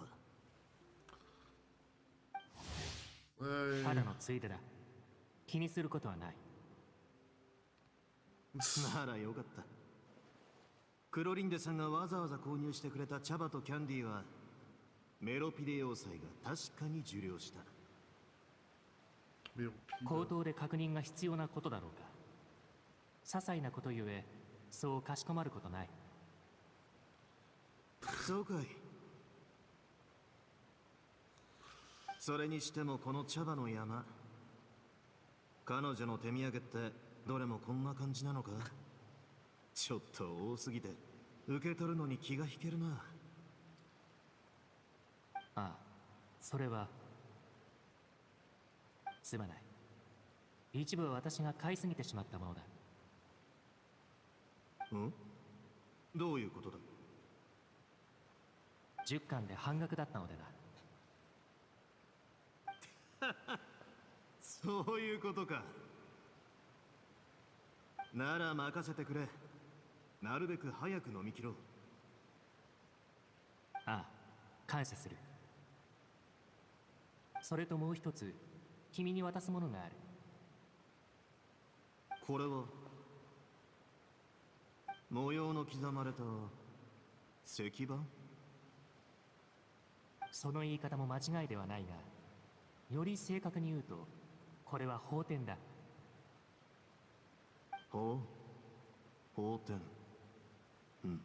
ただのついでだ。気にすることはない。ならよかった。クロリンデさんがわざわざ購入してくれた茶葉とキャンディーはメロピデ要塞が確かに受領した。口頭で確認が必要なことだろうか。些細なことゆえ、そうかしこまることない。そうかい。それにしてもこの茶葉の山、彼女の手土産ってどれもこんな感じなのか？ちょっと多すぎて受け取るのに気が引けるな。ああ、それはすまない。一部は私が買いすぎてしまったものだ。ん？どういうことだ10巻で半額だったのでな。そういうことか。なら任せてくれ。なるべく早く飲み切ろう。ああ、感謝する。それともう一つ、君に渡すものがある。これは模様の刻まれた石板？その言い方も間違いではないが、より正確に言うと、これは法典だ。ほう、法典。うん。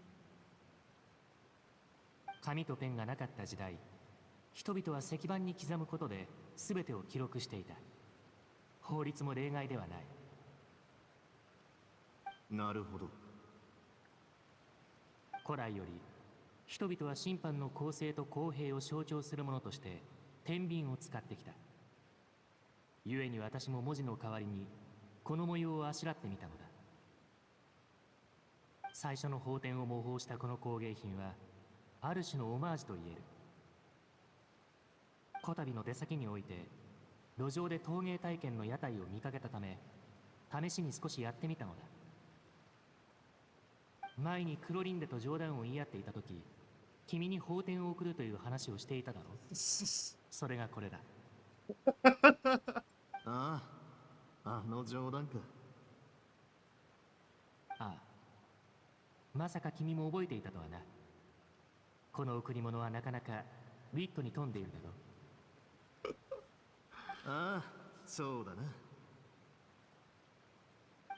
紙とペンがなかった時代、人々は石板に刻むことで全てを記録していた。法律も例外ではない。なるほど。古来より人々は審判の公正と公平を象徴するものとして天秤を使ってきた。故に私も文字の代わりにこの模様をあしらってみたのだ。最初の法典を模倣したこの工芸品はある種のオマージュと言える。こたびの出先において路上で陶芸体験の屋台を見かけたため、試しに少しやってみたのだ。前にクロリンデと冗談を言い合っていた時、君に法典を送るという話をしていただろう。それがこれだ。ああ、あの冗談か。ああ、まさか君も覚えていたとはな。この贈り物はなかなかウィットに富んでいるだろう。ああ、そうだな。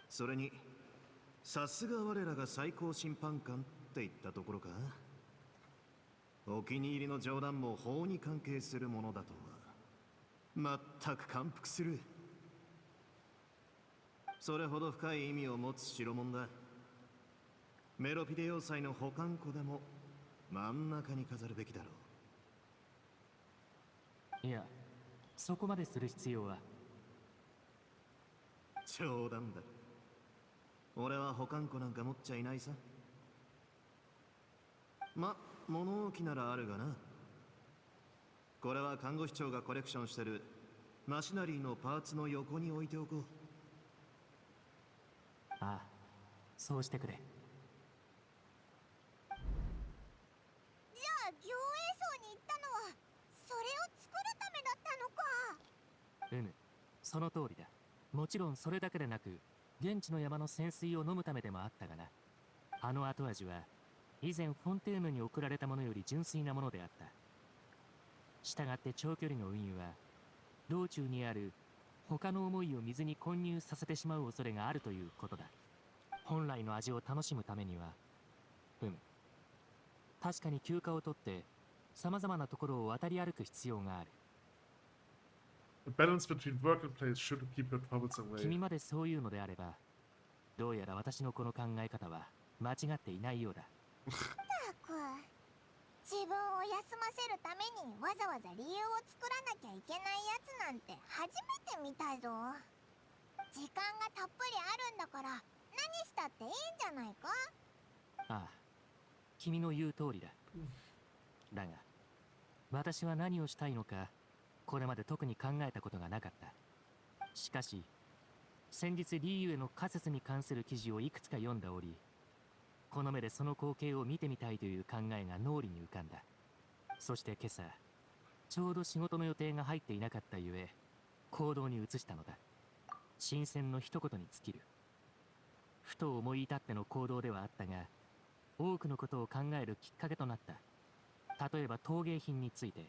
それにさすが我らが最高審判官って言ったところか。お気に入りの冗談も法に関係するものだとは全く感服する。それほど深い意味を持つ代物だ。メロピデ要塞の保管庫でも真ん中に飾るべきだろいや、そこまでする必要は。冗談だ。俺は保管庫なんか持っちゃいないさ。物置ならあるがな。これは看護師長がコレクションしてるマシナリーのパーツの横に置いておこう。ああ、そうしてくれ。その通りだ。もちろんそれだけでなく、現地の山の泉水を飲むためでもあったがな。あの後味は以前フォンテーヌに送られたものより純粋なものであった。したがって長距離の運輸は道中にある他の思いを水に混入させてしまう恐れがあるということだ。本来の味を楽しむためには、確かに休暇を取って様々なところを渡り歩く必要がある。The balance between work and play should keep your troubles away. 君までそういうのであれば、どうやら私のこの考え方は間違っていないようだ。自分を休ませるためにわざわざ理由を作らなきゃいけないやつなんて初めて見たぞ。時間がたっぷりあるんだから何したっていいんじゃないか。ああ、君の言う通りだ。だが、私は何をしたいのか、これまで特に考えたことがなかった。しかし、先日リーユへの仮説に関する記事をいくつか読んだ折、この目でその光景を見てみたいという考えが脳裏に浮かんだ。そして今朝、ちょうど仕事の予定が入っていなかったゆえ、行動に移したのだ。新鮮の一言に尽きる。ふと思い至っての行動ではあったが、多くのことを考えるきっかけとなった。例えば陶芸品について。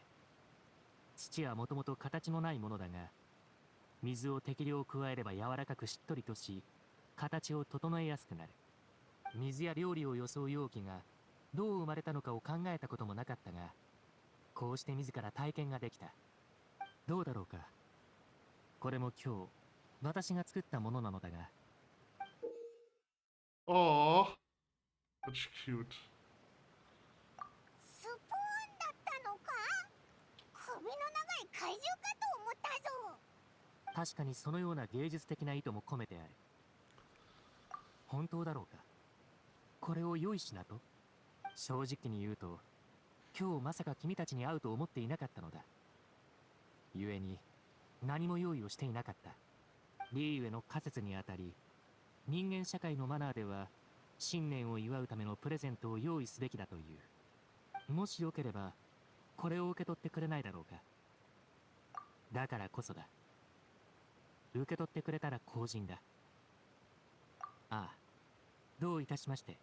土はもともと形のないものだが、水を適量加えれば柔らかくしっとりとし、形を整えやすくなる。水や料理を装う容器がどう生まれたのかを考えたこともなかったが、こうして自ら体験ができた。どうだろうか。これも今日私が作ったものなのだが。Oh, that's cute. スプーンだったのか。首の長い怪獣かと思ったぞ。確かにそのような芸術的な意図も込めてある。本当だろうか。これを良い品と。正直に言うと、今日まさか君たちに会うと思っていなかったのだ。故に何も用意をしていなかった。リーウへの仮説にあたり、人間社会のマナーでは新年を祝うためのプレゼントを用意すべきだという。もしよければこれを受け取ってくれないだろうか。だからこそだ。受け取ってくれたら幸甚だ。ああ、どういたしまして。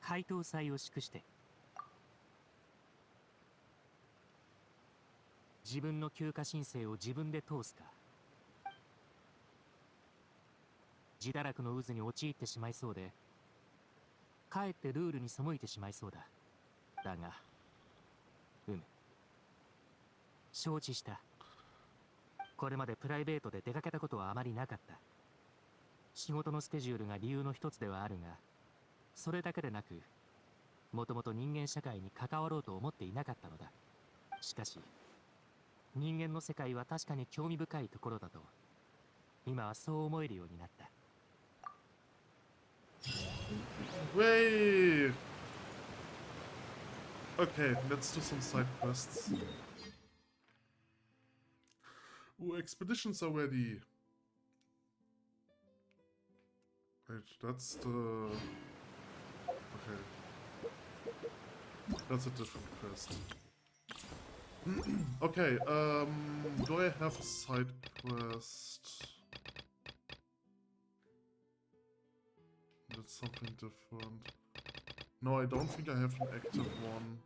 回答祭を祝して。自分の休暇申請を自分で通すか。自堕落の渦に陥ってしまいそうで、かえってルールに背いてしまいそうだ。だが、承知した。これまでプライベートで出かけたことはあまりなかった。仕事のスケジュールが理由の一つではあるが、それだけでなく、もともと人間社会に関わろうと思っていなかったのだ。しかし、人間の世界は確かに興味深いところだと、今はそう思えるようになった。Wait! Okay, let's do some side quests. Ooh, expeditions are ready. Wait, that's the... Okay. That's a different quest. Okay, do I have a side quest? That's something different. No, I don't think I have an active one.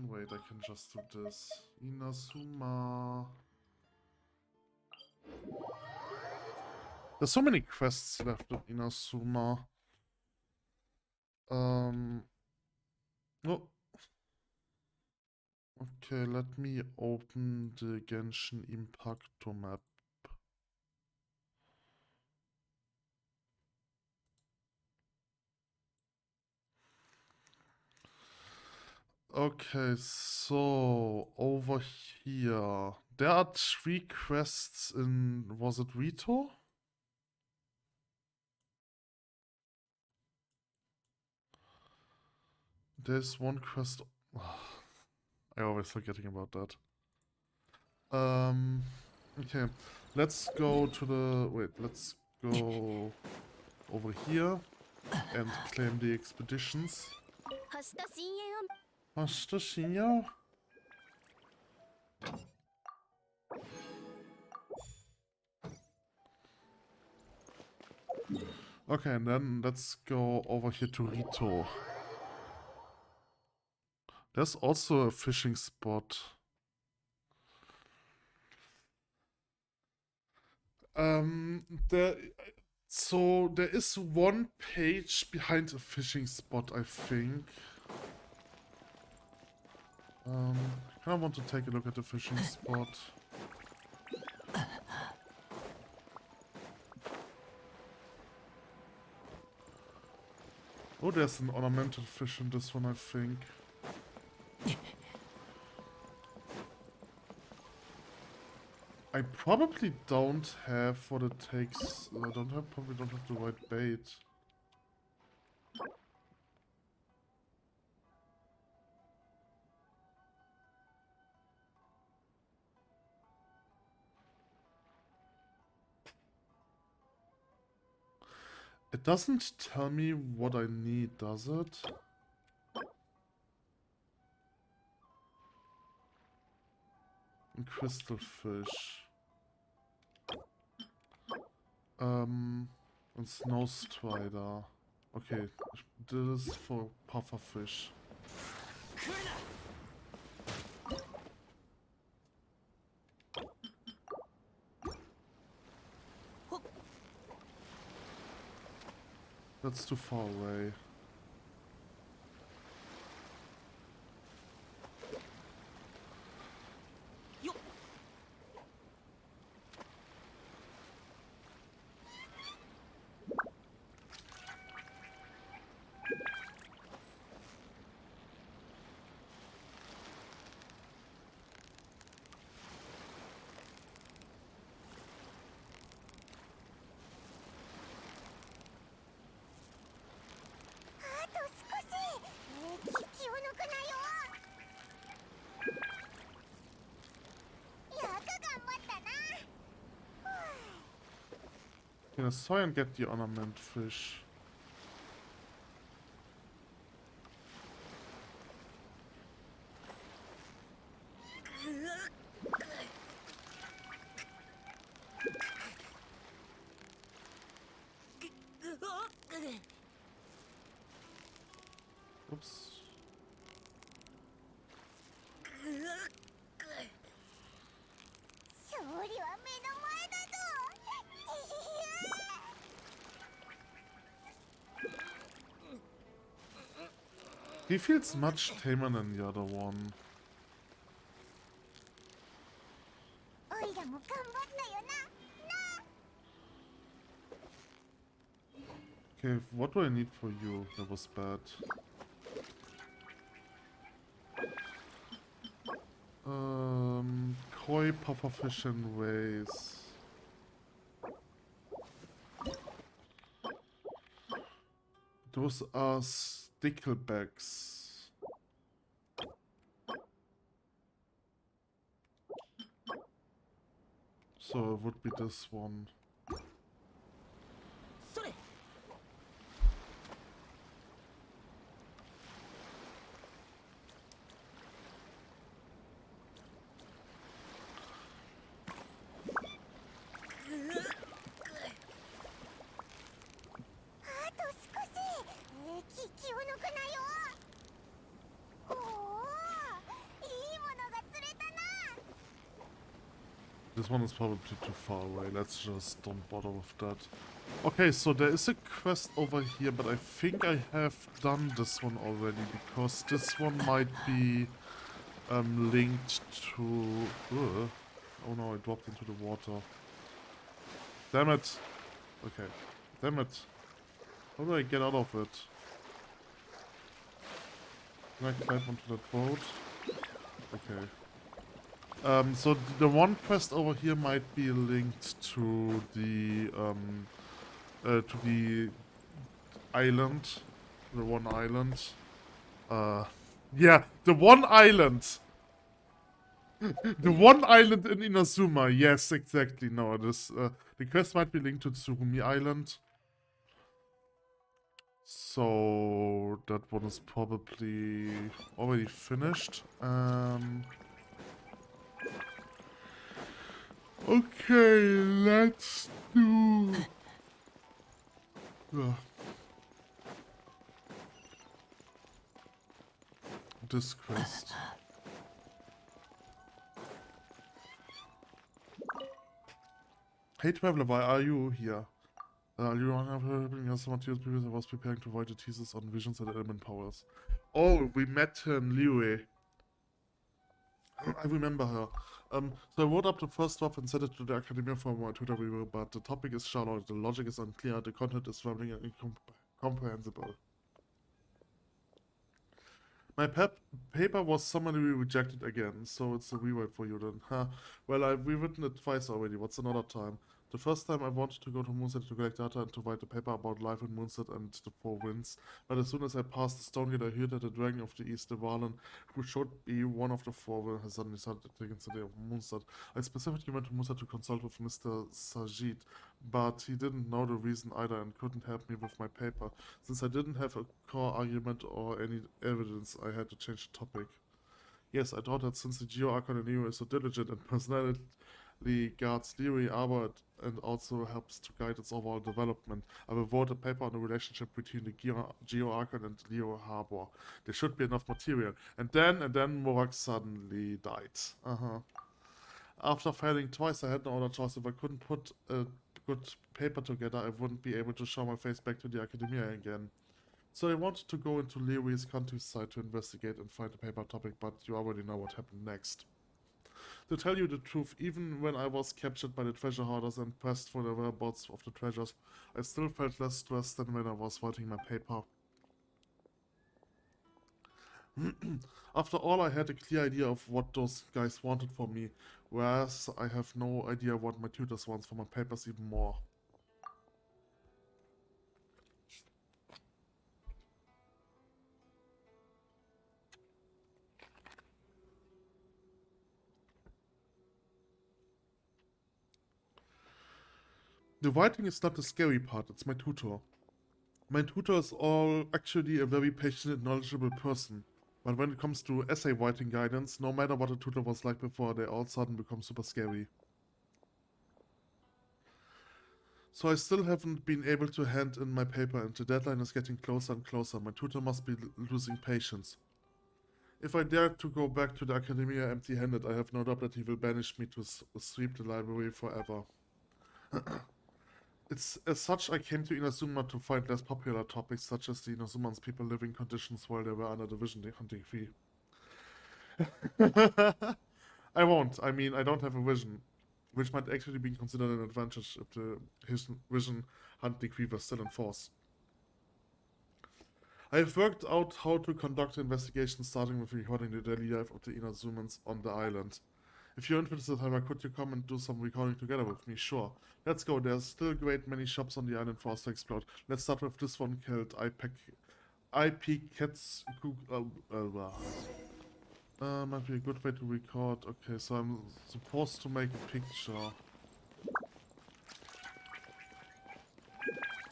Wait, I can just do this. Inazuma. There's so many quests left in Inazuma. Oh. Okay, let me open the Genshin Impact map. Okay, so over here. There are 3 quests in... Was it Rito? There's one quest... I always forgetting about that. Okay. Let's go to the... Wait, let's go over here and claim the expeditions. 星と深淵を Hasta Shinya? Okay, and then let's go over here to Rito. There's also a fishing spot. There, so there is one page behind a fishing spot, I think. I kind of want to take a look at the fishing spot. Oh, there's an ornamental fish in this one, I think. I probably don't have what it takes. I probably don't have the right bait. It doesn't tell me what I need, does it? And crystal fish. And snow strider. Okay, this is for puffer fish. That's too far away. Let's try and get the ornament fish. Oops. He feels much tamer than the other one. Okay, what do I need for you? That was bad. Koi, pufferfish, and rays. Those are sticklebacks. So it would be this one. This one is probably too far away. Let's just don't bother with that. Okay, so there is a quest over here, but I think I have done this one already, because this one might be linked to... Oh no, I dropped into the water. Damn it. Okay. Damn it. How do I get out of it? Can I climb onto that boat? Okay. So the one quest over here might be linked to the island, the one island. Yeah, the one island. The one island in Inazuma. Yes, exactly. No, this the quest might be linked to Tsurumi Island. So that one is probably already finished. Okay, let's do... Yeah. This quest. Hey Traveler, why are you here? You are helping us some materials because I was preparing to write a thesis on visions and element powers. Oh, we met her in Liyue. I remember her. So I wrote up the first draft and sent it to the Academia for my Twitter review, but the topic is shallow, the logic is unclear, the content is rambling and incomprehensible. My paper was summarily rejected again, so it's a rewrite for you then. Huh. Well, I've rewritten it twice already, what's another time? The first time I wanted to go to Moonset to collect data and to write a paper about life in Moonset and the Four Winds, but as soon as I passed the stone gate I heard that the Dragon of the East, the Varlan, who should be one of the four, has suddenly started to take into the of Moonset. I specifically went to Moonset to consult with Mr. Sajid, but he didn't know the reason either and couldn't help me with my paper. Since I didn't have a core argument or any evidence, I had to change the topic. Yes, I thought that since the Geo-Archon in Neo is so diligent and personally guards theory, arbor, and also helps to guide its overall development, I will write a paper on the relationship between the Geo-Archon and Leo Harbor. There should be enough material. And then Morak suddenly died. After failing twice, I had no other choice. If I couldn't put a good paper together, I wouldn't be able to show my face back to the Academia again. So I wanted to go into Leary's countryside to investigate and find a paper topic, but you already know what happened next. To tell you the truth, even when I was captured by the treasure hoarders and pressed for the whereabouts of the treasures, I still felt less stressed than when I was writing my paper. After all, I had a clear idea of what those guys wanted from me, whereas I have no idea what my tutors want for my papers even more. The writing is not the scary part, it's my tutor. My tutor is actually a very patient and knowledgeable person, but when it comes to essay writing guidance, no matter what a tutor was like before, they all of a sudden become super scary. So I still haven't been able to hand in my paper and the deadline is getting closer and closer. My tutor must be losing patience. If I dare to go back to the Academia empty-handed, I have no doubt that he will banish me to sweep the library forever. It's as such I came to Inazuma to find less popular topics such as the Inazuman's people living conditions while they were under the vision hunting fee. I won't. I mean, I don't have a vision, which might actually be considered an advantage if the vision hunting fee was still in force. I have worked out how to conduct the investigation, starting with recording the daily life of the Inazumans on the island. If you're interested, however, could you come and do some recording together with me? Sure. Let's go. There's still great many shops on the island for us to explore. Let's start with this one called IP Cats. Might be a good way to record. Okay, so I'm supposed to make a picture.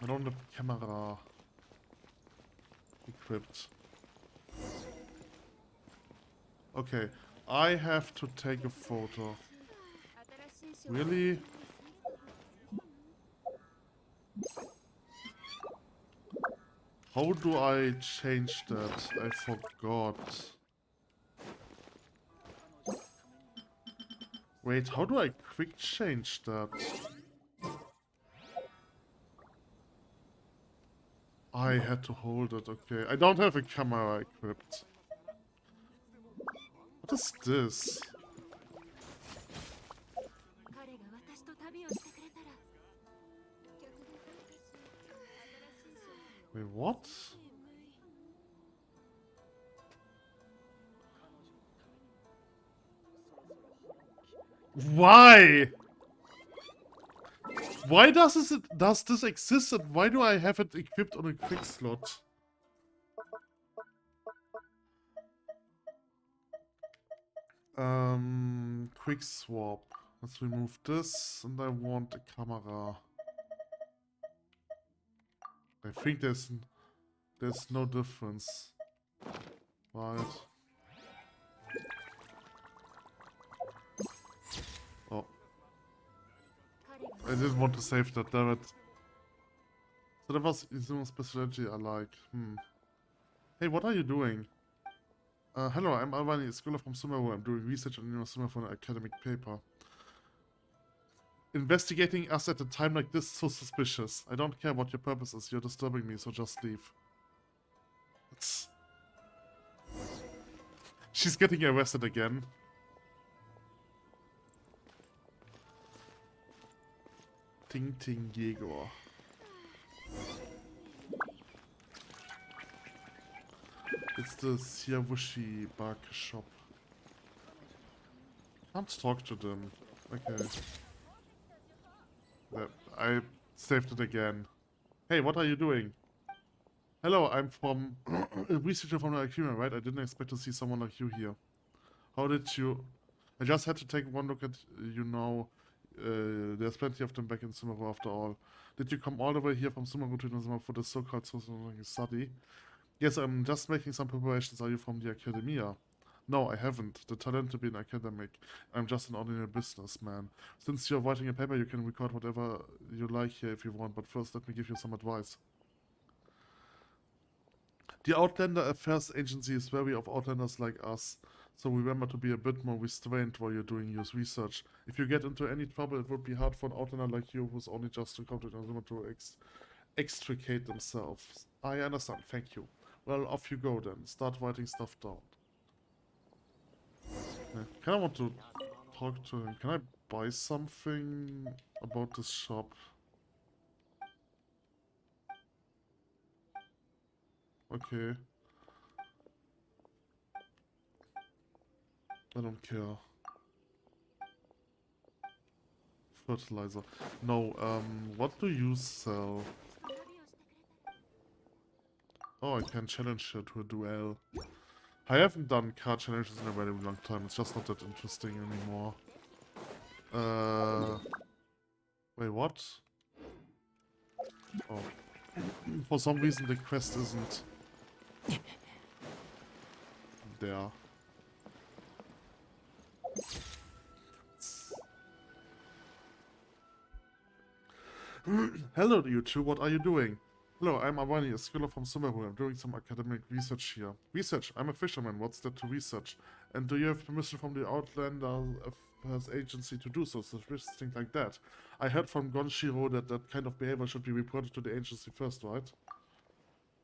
I don't have the camera equipped. Okay, I have to take a photo. Really? How do I change that? I forgot. Wait, how do I quick change that? I had to hold it, okay. I don't have a camera equipped. What is this? Wait, what? Why? Why does this exist and why do I have it equipped on a quick slot? Quick swap. Let's remove this and I want a camera. I think there's no difference. Right. Oh. I didn't want to save that, damn it. So that was his own specialty I like. Hey, what are you doing? Hello, I'm Alvani, a scholar from Sumeru. I'm doing research on your Sumeru for an academic paper. Investigating us at a time like this is so suspicious. I don't care what your purpose is, you're disturbing me, so just leave. She's getting arrested again. Ting Ting Jäger. It's the Siawushi Bark shop. Can't talk to them. Okay. I saved it again. Hey, what are you doing? Hello, I'm from a researcher from the Akira, right? I didn't expect to see someone like you here. How did you... I just had to take one look at you now. There's plenty of them back in Sumeru after all. Did you come all the way here from Sumeru to Sumeru for the so-called study? Yes, I'm just making some preparations. Are you from the Academia? No, I haven't. The talent to be an academic. I'm just an ordinary businessman. Since you're writing a paper, you can record whatever you like here if you want, but first let me give you some advice. The Outlander Affairs Agency is wary of Outlanders like us, so remember to be a bit more restrained while you're doing your research. If you get into any trouble, it would be hard for an Outlander like you who's only just encountered to extricate themselves. I understand, thank you. Well, off you go then. Start writing stuff down. I kinda want to talk to him. Can I buy something about this shop? Okay. I don't care. Fertilizer. No, what do you sell? Oh, I can challenge her to a duel. I haven't done card challenges in a very long time. It's just not that interesting anymore. Wait, what? Oh. For some reason the quest isn't there. Hello, you two. What are you doing? Hello, I'm Avani, a scholar from Sumeru. I'm doing some academic research here. Research? I'm a fisherman. What's there to research? And do you have permission from the Outlander Affairs Agency to do so? Suspicious things like that. I heard from Gonshiro that that kind of behavior should be reported to the agency first, right?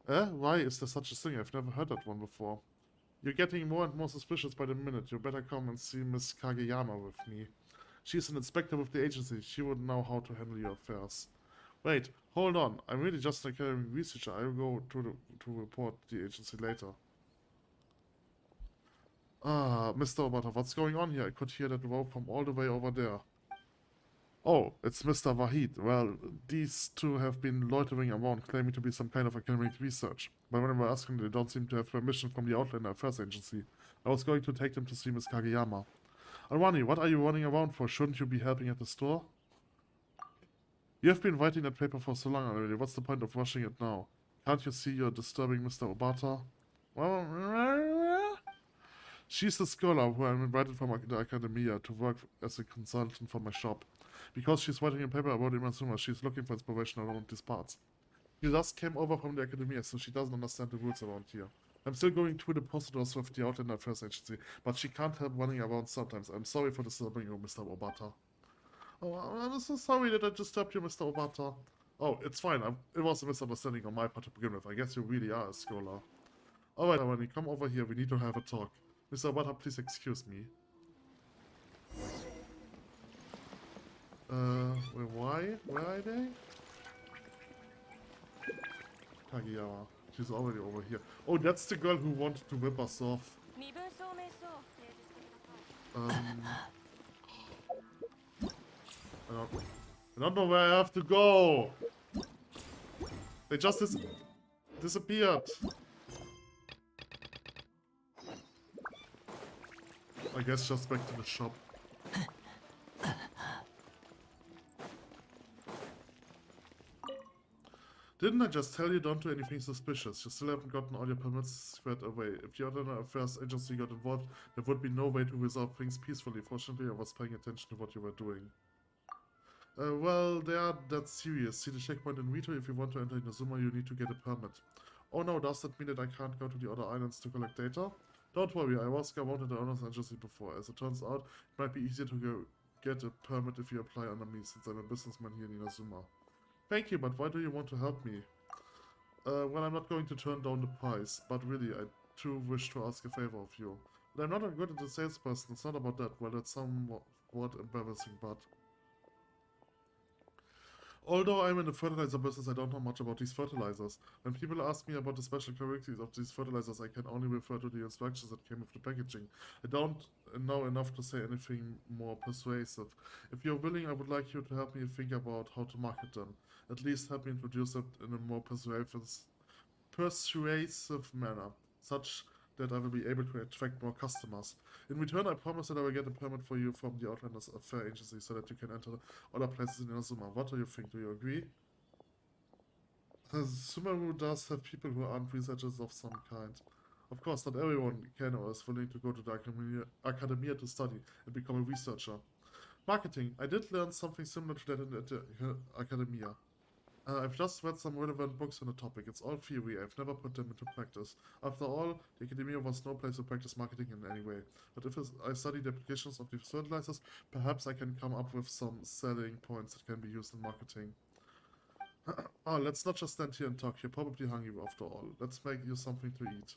Why is there such a thing? I've never heard that one before. You're getting more and more suspicious by the minute. You better come and see Miss Kageyama with me. She's an inspector with the agency. She would know how to handle your affairs. Wait, hold on. I'm really just an academic researcher. I will go to report the agency later. Ah, Mr. Obata, what's going on here? I could hear that row from all the way over there. Oh, it's Mr. Wahid. Well, these two have been loitering around, claiming to be some kind of academic research. But when I was asking, they don't seem to have permission from the Outlander Affairs Agency. I was going to take them to see Miss Kageyama. Alwani, what are you running around for? Shouldn't you be helping at the store? You have been writing that paper for so long already. What's the point of rushing it now? Can't you see you're disturbing Mr. Obata? She's the scholar who I'm invited from the Academia to work as a consultant for my shop. Because she's writing a paper about Imasuma, she's looking for inspiration around these parts. She just came over from the Academia, so she doesn't understand the rules around here. I'm still going through the procedures with the Outlander Affairs Agency, but she can't help running around sometimes. I'm sorry for disturbing you, Mr. Obata. Oh, I'm so sorry that I disturbed you, Mr. Obata. Oh, it's fine. It was a misunderstanding on my part to begin with. I guess you really are a scholar. Alright, Arani, come over here. We need to have a talk. Mr. Obata, please excuse me. Why? Where are they? Kageyama. She's already over here. Oh, that's the girl who wanted to whip us off. I don't know where I have to go. They just disappeared. I guess just back to the shop. Didn't I just tell you don't do anything suspicious? You still haven't gotten all your permits squared away. If the Outlander Affairs Agency got involved, there would be no way to resolve things peacefully. Fortunately, I was paying attention to what you were doing. Well, they are that serious. See the checkpoint in Vito. If you want to enter Inazuma, you need to get a permit. Oh no, does that mean that I can't go to the other islands to collect data? Don't worry, I wanted the owner's agency before. As it turns out, it might be easier to get a permit if you apply under me, since I'm a businessman here in Inazuma. Thank you, but why do you want to help me? Well, I'm not going to turn down the price, but really, I too wish to ask a favor of you. But I'm not a good at a salesperson, it's not about that. Well, that's somewhat embarrassing, but... Although I'm in the fertilizer business, I don't know much about these fertilizers. When people ask me about the special characteristics of these fertilizers, I can only refer to the instructions that came with the packaging. I don't know enough to say anything more persuasive. If you're willing, I would like you to help me think about how to market them. At least help me introduce it in a more persuasive manner, such that I will be able to attract more customers. In return, I promise that I will get a permit for you from the Outlanders Affair Agency so that you can enter other places in Inazuma. What do you think? Do you agree? Sumeru does have people who aren't researchers of some kind. Of course, not everyone can or is willing to go to the academia to study and become a researcher. Marketing. I did learn something similar to that in the academia. I've just read some relevant books on the topic. It's all theory. I've never put them into practice. After all, the academia was no place to practice marketing in any way. But if I study the applications of these fertilizers, perhaps I can come up with some selling points that can be used in marketing. Oh, let's not just stand here and talk. You're probably hungry after all. Let's make you something to eat.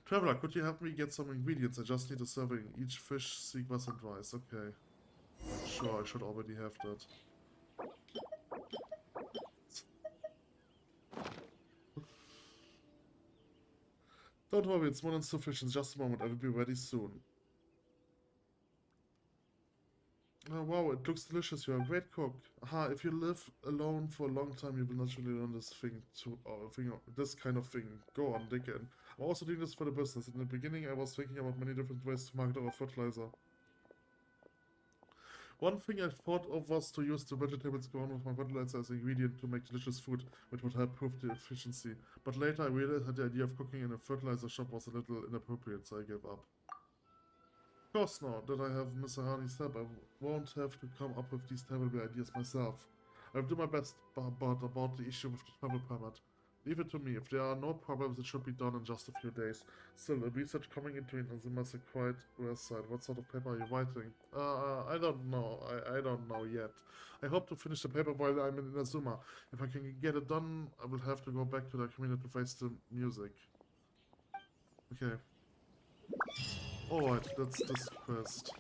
Traveler, could you help me get some ingredients? I just need a serving. Each fish, seagrass, and rice. Okay. Sure, I should already have that. Don't worry, it's more than sufficient. Just a moment, I will be ready soon. Oh, wow, it looks delicious. You're a great cook. Aha, if you live alone for a long time, you will naturally learn this this kind of thing. Go on, dig in. I'm also doing this for the business. In the beginning, I was thinking about many different ways to market our fertilizer. One thing I thought of was to use the vegetables grown with my fertilizer as an ingredient to make delicious food, which would help prove the efficiency. But later I realized that the idea of cooking in a fertilizer shop was a little inappropriate, so I gave up. Of course now that I have Miss Arani's help, I won't have to come up with these terrible ideas myself. I'll do my best, but about the issue with the travel permit. Leave it to me. If there are no problems, it should be done in just a few days. Still, a research coming into Inazuma is a quite rare sight. What sort of paper are you writing? I don't know. I don't know yet. I hope to finish the paper while I'm in Inazuma. If I can get it done, I will have to go back to the community to face the music. Okay. Alright, that's this quest.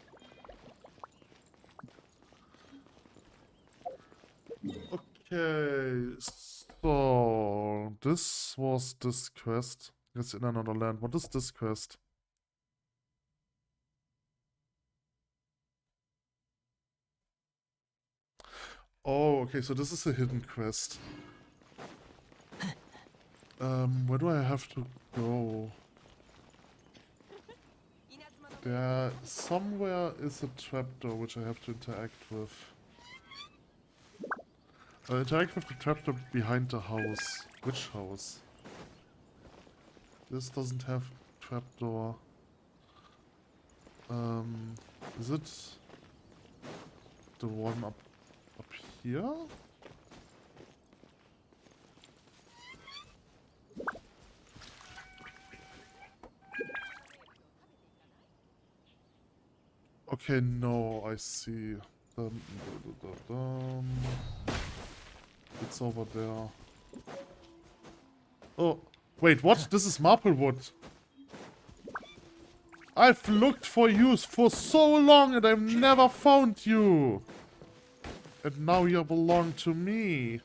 Okay, so this was this quest. It's in another land. What is this quest? Oh, okay, so this is a hidden quest. Where do I have to go? There somewhere is a trapdoor which I have to interact with. Interact with the trapdoor behind the house. Which house? This doesn't have trapdoor. Is it the one up here? Okay, no, I see. It's over there. Oh, wait, what? This is Maplewood. I've looked for you for so long and I've never found you. And now you belong to me.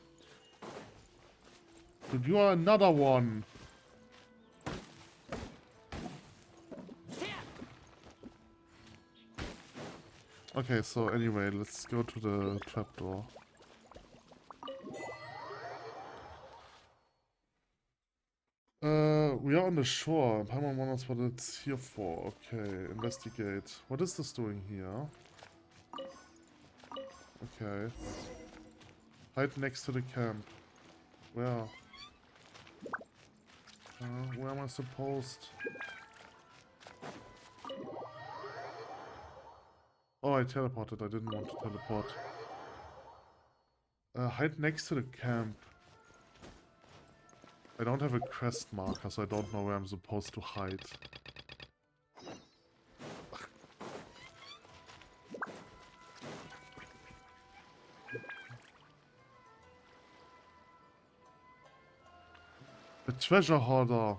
But you are another one. Okay, so anyway, let's go to the trapdoor. We are on the shore. Paimon wonders what it's here for. Okay, investigate. What is this doing here? Okay. Hide next to the camp. Where? Where am I supposed? Oh, I teleported. I didn't want to teleport. Hide next to the camp. I don't have a quest marker, so I don't know where I'm supposed to hide. A treasure hoarder.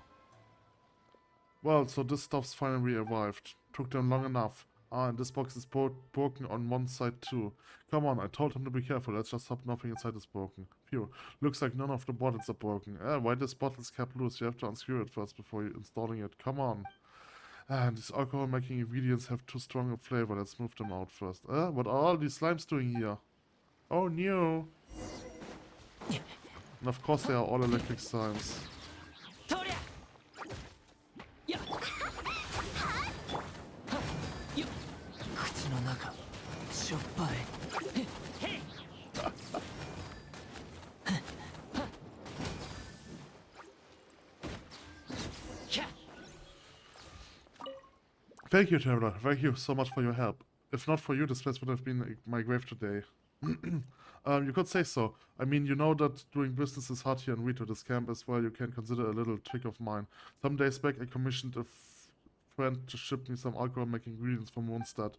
Well, so this stuff's finally arrived. Took them long enough. Ah, and this box is broken on one side too. Come on, I told him to be careful. Let's just hope nothing inside is broken. Phew. Looks like none of the bottles are broken. Why this bottle's kept loose? You have to unscrew it first before installing it. Come on. And these alcohol-making ingredients have too strong a flavor. Let's move them out first. What are all these slimes doing here? Oh, no. And of course they are all electric slimes. Thank you, Traveler. Thank you so much for your help. If not for you, this place would have been my grave today. You could say so. I mean, you know that doing business is hard here in Rito. This camp as well. You can consider a little trick of mine. Some days back, I commissioned a friend to ship me some alcohol-making ingredients from Mondstadt.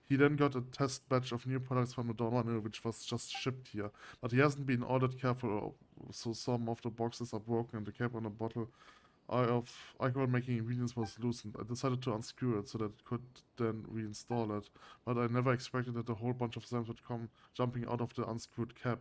He then got a test batch of new products from the Dawn, which was just shipped here. But he hasn't been all that careful, so some of the boxes are broken and the cap on the bottle of alcohol-making ingredients was loosened. I decided to unscrew it so that it could then reinstall it, but I never expected that a whole bunch of them would come jumping out of the unscrewed cap.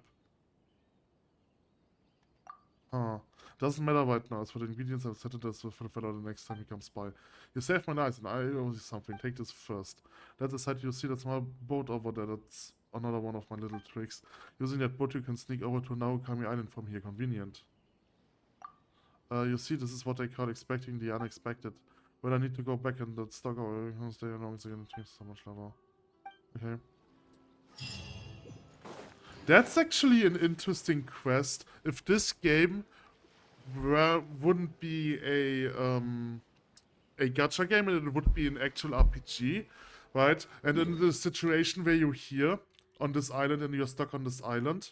Huh. Doesn't matter right now. As for the ingredients, I've set it as for the fellow the next time he comes by. You saved my life, and I owe you something. Take this first. That's the side you see that small boat over there. That's another one of my little tricks. Using that boat, you can sneak over to Narukami Island from here. Convenient. You see, this is what I call expecting the unexpected. When I need to go back and that stock or stay along, it's gonna take so much longer. Okay. That's actually an interesting quest. If this game wouldn't be a gacha game and it would be an actual RPG, right? And in the situation where you're here on this island and you're stuck on this island,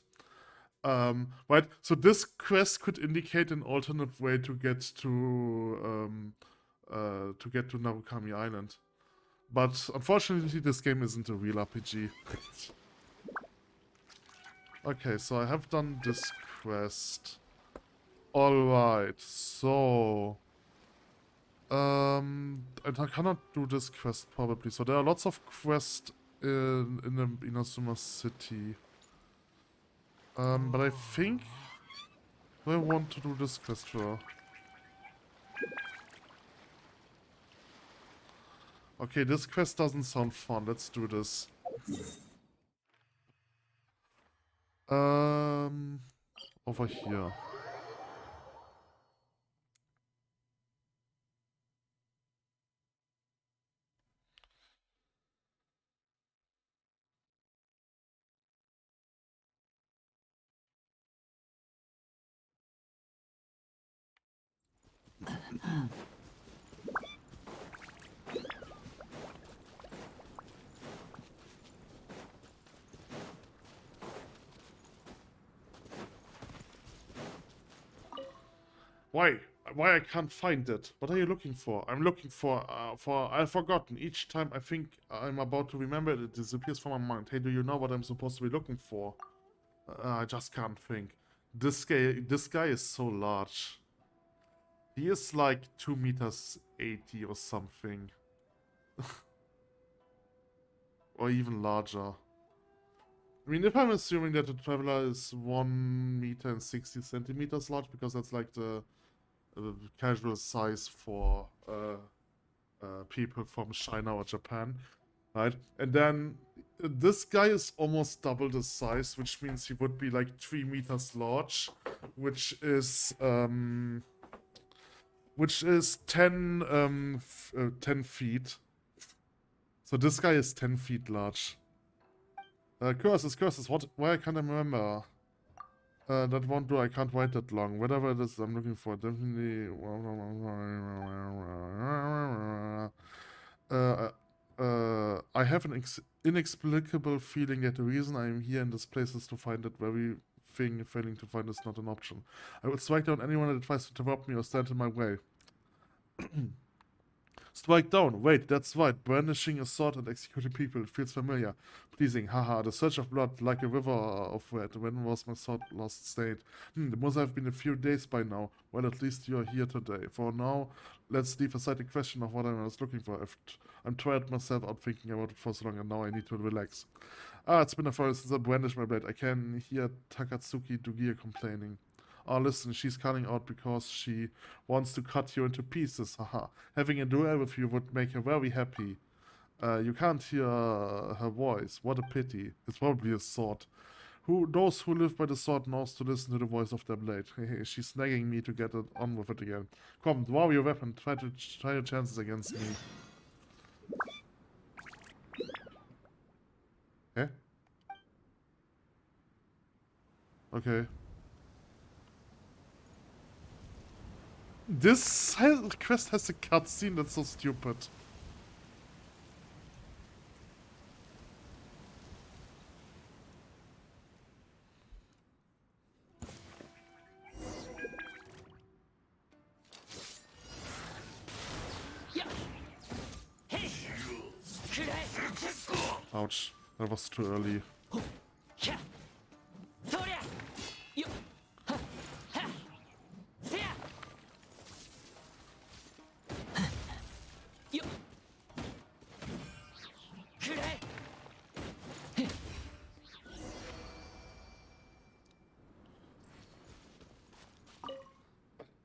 right? So this quest could indicate an alternate way to get to Narukami Island. But unfortunately, this game isn't a real RPG. Okay, so I have done this quest. Alright, so... I cannot do this quest probably. So there are lots of quests in the Inazuma City. But I think I want to do this quest first. Okay, this quest doesn't sound fun. Let's do this. Over here. Why I can't find it? What are you looking for? I'm looking for I've forgotten. Each time I think I'm about to remember it, it disappears from my mind. Hey, do you know what I'm supposed to be looking for? I just can't think. This guy is so large. He is like 2 meters 80 or something. Or even larger. I mean, if I'm assuming that the Traveler is 1 meter and 60 centimeters large, because that's like the casual size for people from China or Japan, right? And then this guy is almost double the size, which means he would be like 3 meters large, which is 10 feet. So this guy is 10 feet large. Curses. Why can't I remember? That won't do. I can't wait that long. Whatever it is I'm looking for, definitely. I have an inexplicable feeling that the reason I am here in this place is to find that very thing failing to find is not an option. I will strike down anyone that tries to interrupt me or stand in my way. Strike down. Wait, that's right. Brandishing a sword and executing people. It feels familiar. Pleasing. Haha. The surge of blood like a river of red. When was my sword last stained? It must have been a few days by now. Well, at least you are here today. For now, let's leave aside the question of what I was looking for. I'm tired myself out thinking about it for so long, and now I need to relax. It's been a while since I brandished my blade. I can hear Takatsuki Dugia complaining. Oh, listen, she's calling out because she wants to cut you into pieces, haha. Having a duel with you would make her very happy. You can't hear her voice. What a pity. It's probably a sword. Those who live by the sword knows to listen to the voice of their blade. She's nagging me to get it on with it again. Come, draw your weapon. Try your chances against me. Eh? Okay. This quest has a cutscene that's so stupid. Ouch, that was too early.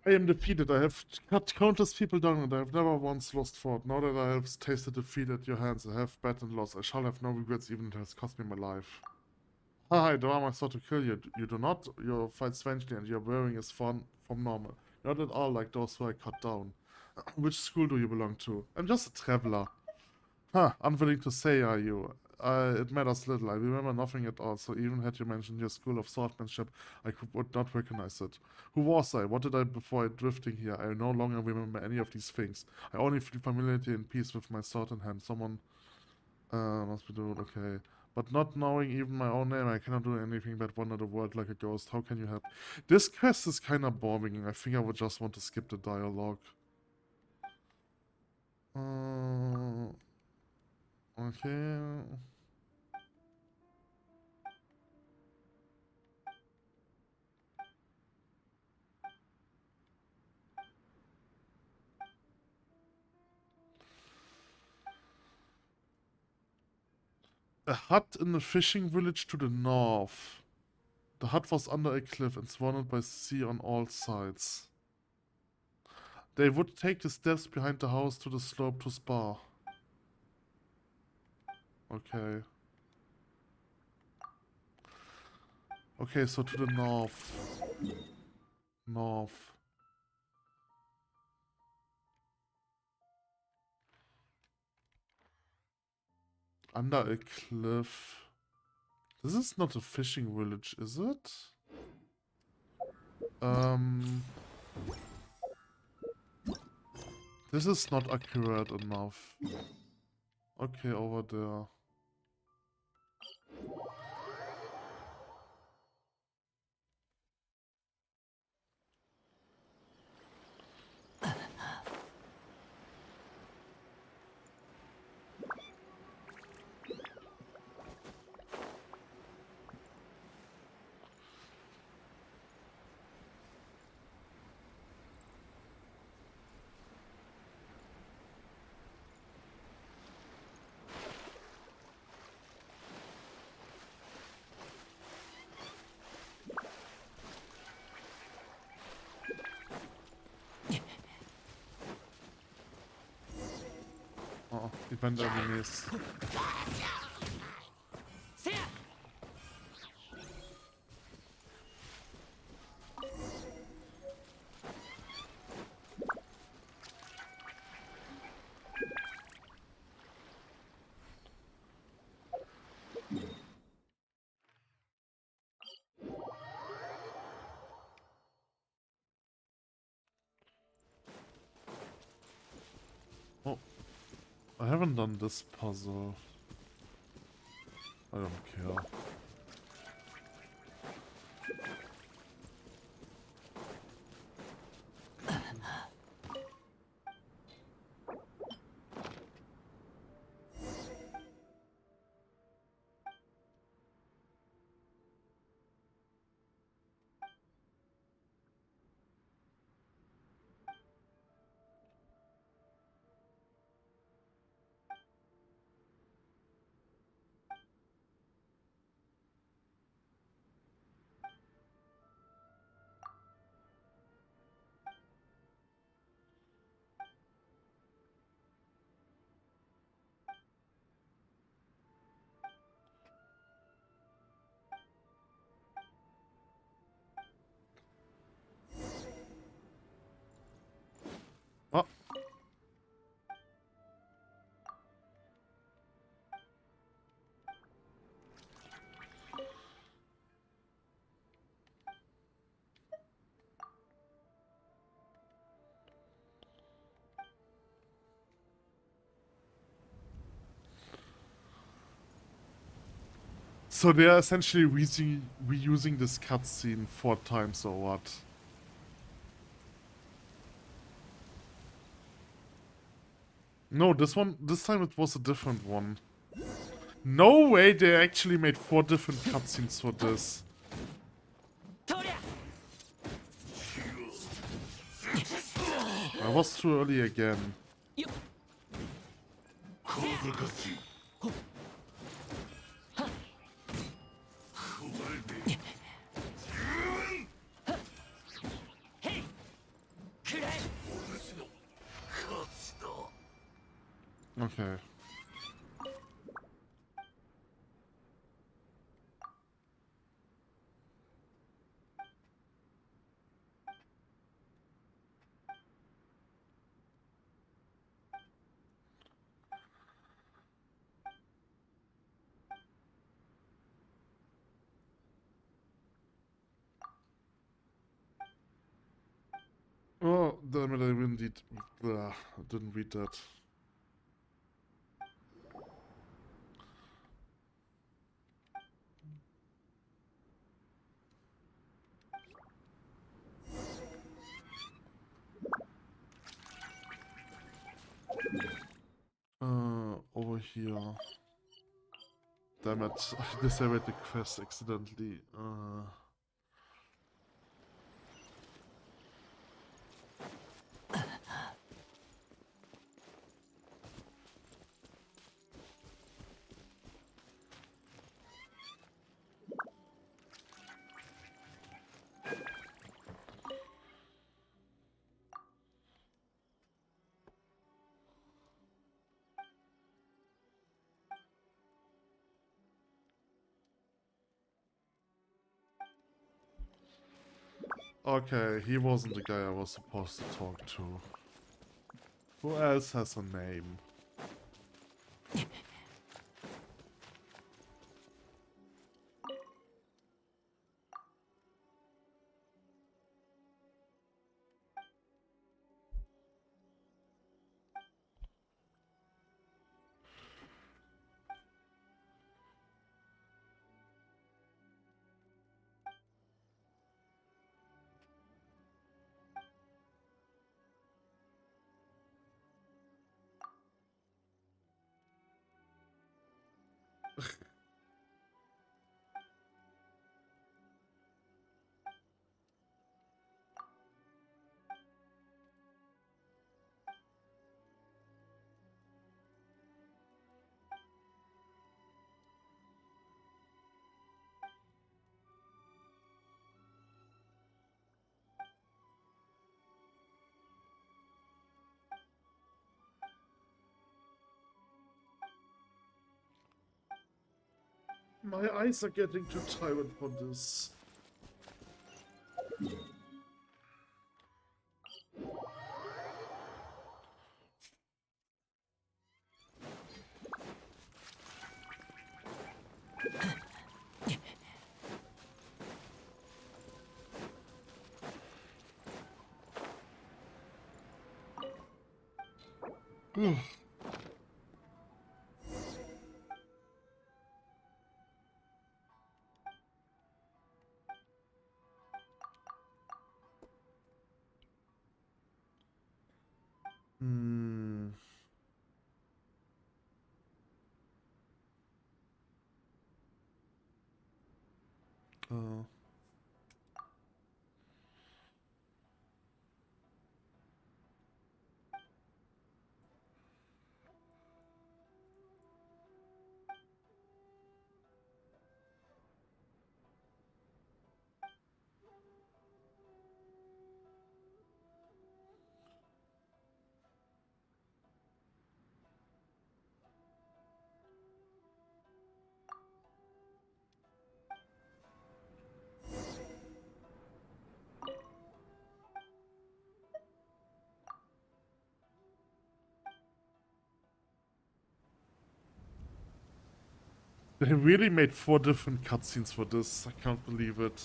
I am defeated. I have cut countless people down and I have never once lost fought. Now that I have tasted defeat at your hands, I have battled and lost. I shall have no regrets even if it has cost me my life. I draw my sword to kill you. You do not. You fight strangely and your wearing is far from normal. Not at all like those who I cut down. Which school do you belong to? I'm just a traveler. Unwilling to say, are you? It matters little. I remember nothing at all, so even had you mentioned your school of swordsmanship, would not recognize it. Who was I? What did I before drifting here? I no longer remember any of these things. I only feel familiarity and peace with my sword in hand. Someone must be doing okay. But not knowing even my own name, I cannot do anything but wander the world like a ghost. How can you help? This quest is kinda boring. I think I would just want to skip the dialogue. Okay. A hut in a fishing village to the north. The hut was under a cliff and surrounded by sea on all sides. They would take the steps behind the house to the slope to spar. Okay. Okay, so to the north. North. Under a cliff. This is not a fishing village, is it? This is not accurate enough. Okay, over there. Oh, Event-Enemies. Oh, I haven't done this puzzle. I don't care. Oh. So they are essentially reusing this cutscene 4 times or what? No, this time it was a different one. No way they actually made 4 different cutscenes for this. I was too early again. Okay. Oh, damn it, I didn't read that. Over here. Damn it, I disabled the quest accidentally. Okay, he wasn't the guy I was supposed to talk to. Who else has a name? My eyes are getting too tired for this. Hmm. Uh. They really made 4 different cutscenes for this. I can't believe it.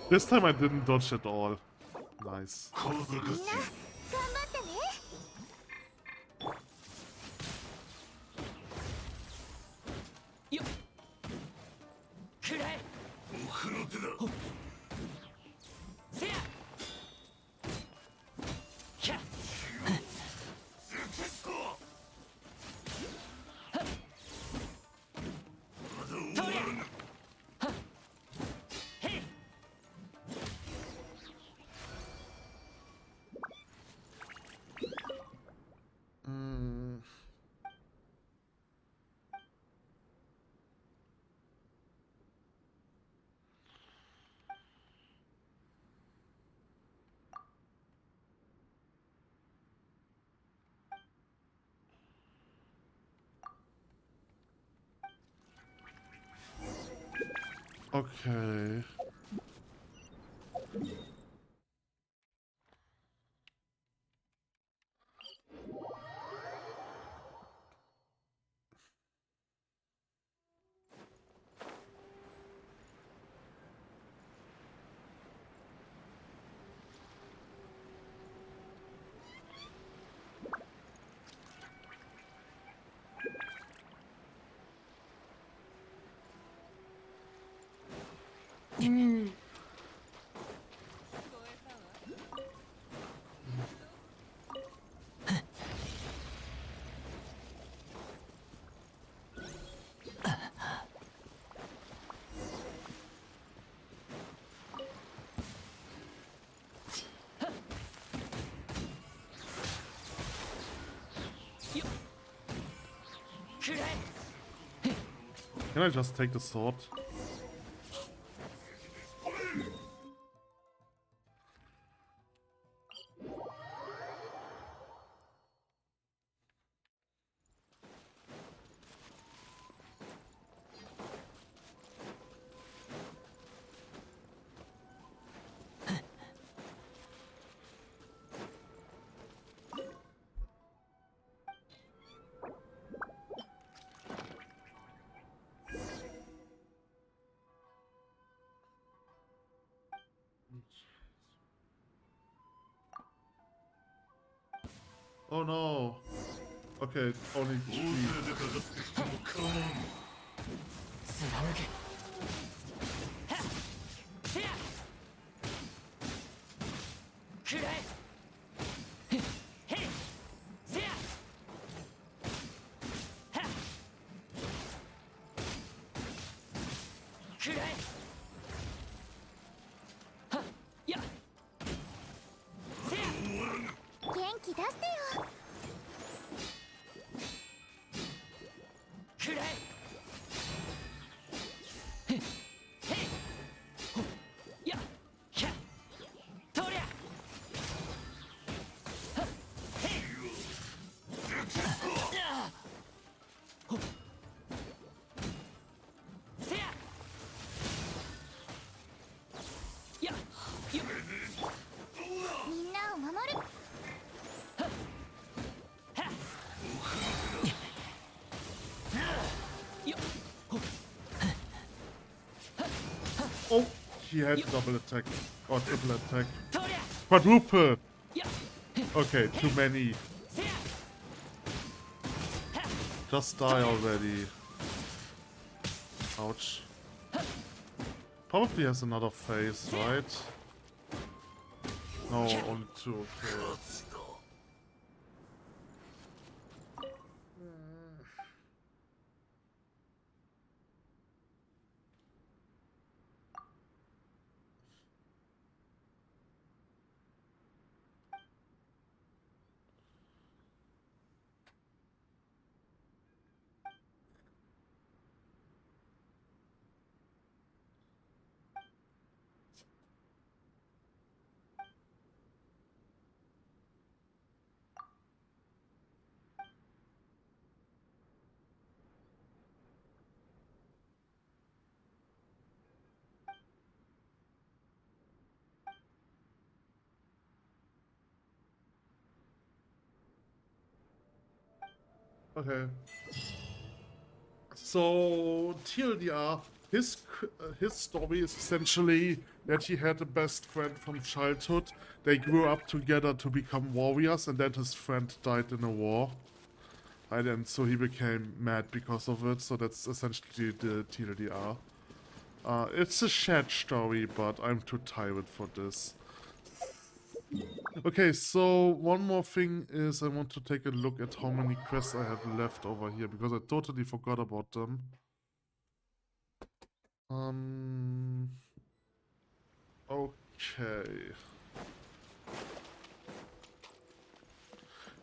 This time I didn't dodge at all. Nice. みんな頑張ってね。よっくらえ奥の手だせやひゃっとりゃはっへいMm. Okay. Can I just take the sword? Oh no. Okay, only three. 貫けはっせやくらえへっへいせやはっくらえはっやせや元気出してよ。くらえへっへいほっやひゃとりゃはっへいあほっせややよみんなを守る。はっ he had double attack or triple attack. Quadruple! Okay, too many. Just die already. Ouch. Probably has another phase, right? No, only two. Okay. Okay. So TLDR, his story is essentially that he had a best friend from childhood. They grew up together to become warriors, and then his friend died in a war. And so he became mad because of it. So that's essentially the TLDR. It's a shared story, but I'm too tired for this. Okay, so one more thing is I want to take a look at how many quests I have left over here, because I totally forgot about them. Okay.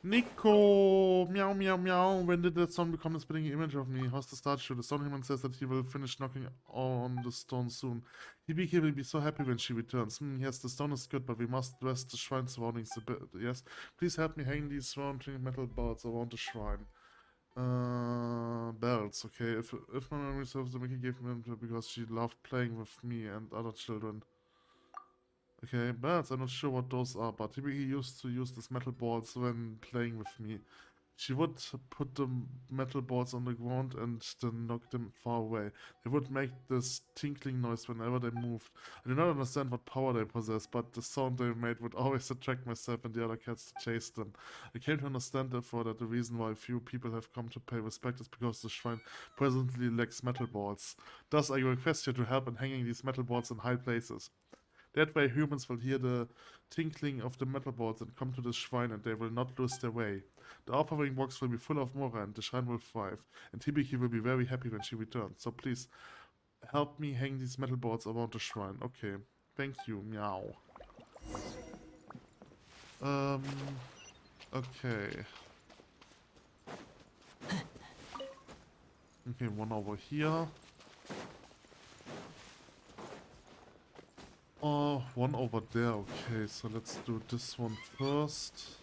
Nico! Meow, meow, meow. When did that stone become a spitting image of me? How's the statue? The stone human says that he will finish knocking on the stone soon. Hibiki will be so happy when she returns. Yes, the stone is good, but we must rest the shrine surroundings a bit. Yes? Please help me hang these surrounding metal belts around the shrine. Belts, okay. If my memory serves, the Mickey gave me them because she loved playing with me and other children. Okay, belts, I'm not sure what those are, but Hibiki used to use these metal balls when playing with me. She would put the metal balls on the ground and then knock them far away. They would make this tinkling noise whenever they moved. I do not understand what power they possess, but the sound they made would always attract myself and the other cats to chase them. I came to understand therefore that the reason why few people have come to pay respect is because the shrine presently lacks metal balls. Thus I request you to help in hanging these metal balls in high places. That way humans will hear the tinkling of the metal balls and come to the shrine, and they will not lose their way. The offering box will be full of mora and the shrine will thrive, and Hibiki will be very happy when she returns. So please, help me hang these metal balls around the shrine. Okay, thank you, meow. Okay. Okay, one over here. Oh, one over there. Okay, so let's do this one first.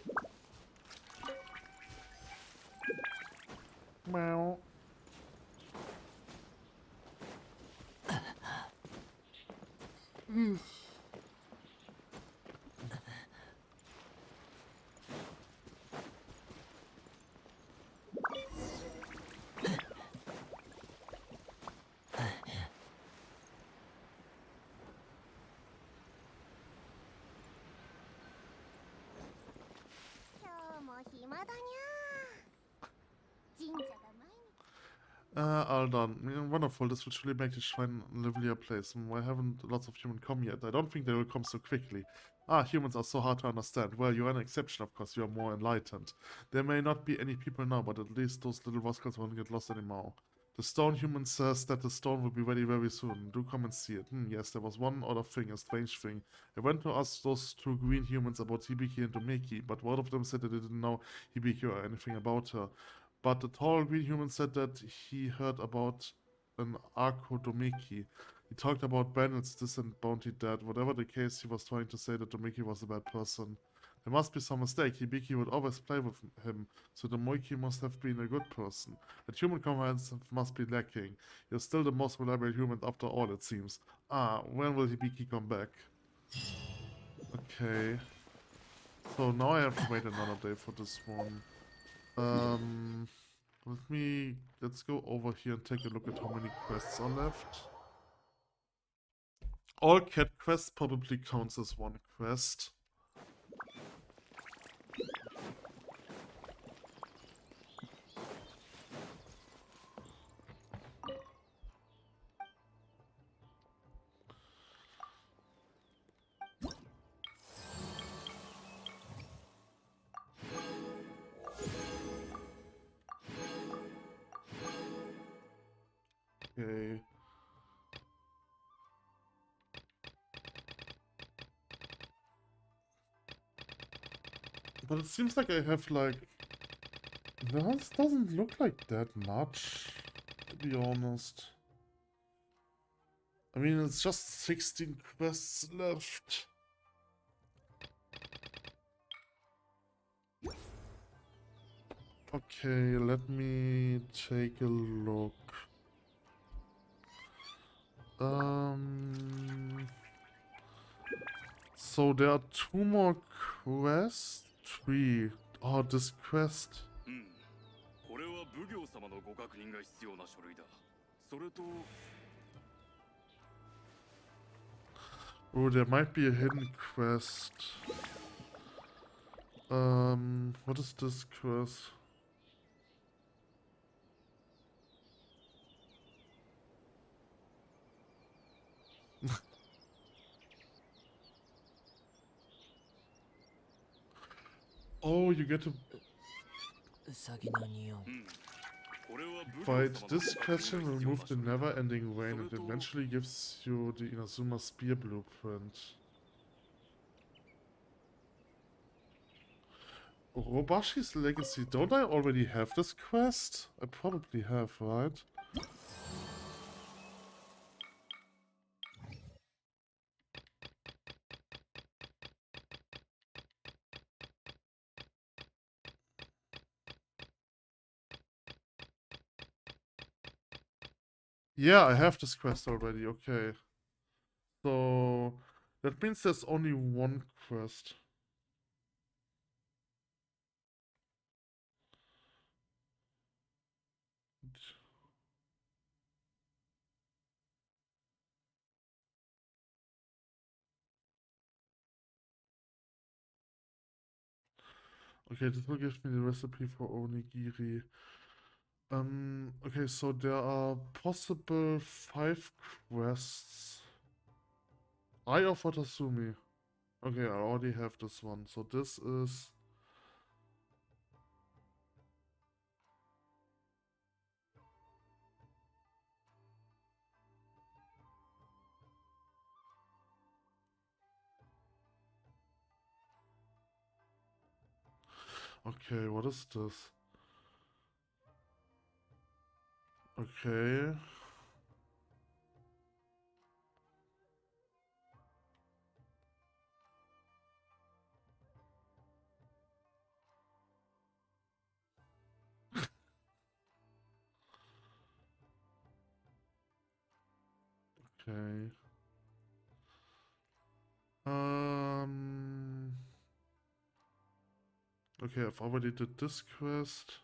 Meow. All done. Wonderful. This will surely make the shrine a livelier place. Why haven't lots of humans come yet? I don't think they will come so quickly. Ah, humans are so hard to understand. Well, you're an exception, of course. You are more enlightened. There may not be any people now, but at least those little rascals won't get lost anymore. The stone human says that the stone will be ready very soon. Do come and see it. Yes, there was one other thing, a strange thing. I went to ask those two green humans about Hibiki and Domeki, but one of them said they didn't know Hibiki or anything about her. But the tall green human said that he heard about an Arko Domeki. He talked about bandits, distant bounty dead. Whatever the case, he was trying to say that Domeki was a bad person. There must be some mistake. Hibiki would always play with him, so Domeki must have been a good person. That human commands must be lacking. You're still the most reliable human after all, it seems. Ah, when will Hibiki come back? Okay. So now I have to wait another day for this one. Let's go over here and take a look at how many quests are left. All cat quests probably counts as one quest. Okay. But it seems like I have like... This doesn't look like that much, to be honest. I mean, it's just 16 quests left. Okay, let me take a look. So there are 2 more quests? 3. Oh, this quest. これは奉行様のご確認が必要な書類だ。それと Oh, there might be a hidden quest. What is this quest? Oh, you get to ウサギの匂い。これは奉行 fight 様の this ご確 question 認 will が remove 必 the 要な書類だ。 never-ending rain and eventually gives you the Inazuma Spear blueprint. Robashi's Legacy. Don't I already have this quest? I probably have, right? Yeah, I have this quest already, okay. So that means there's only one quest. Okay, this will give me the recipe for onigiri. Okay, so there are possible 5 quests. Eye of Watasumi. Okay, I already have this one. So this is... Okay, what is this? Okay. Okay. Okay, I've already did this quest.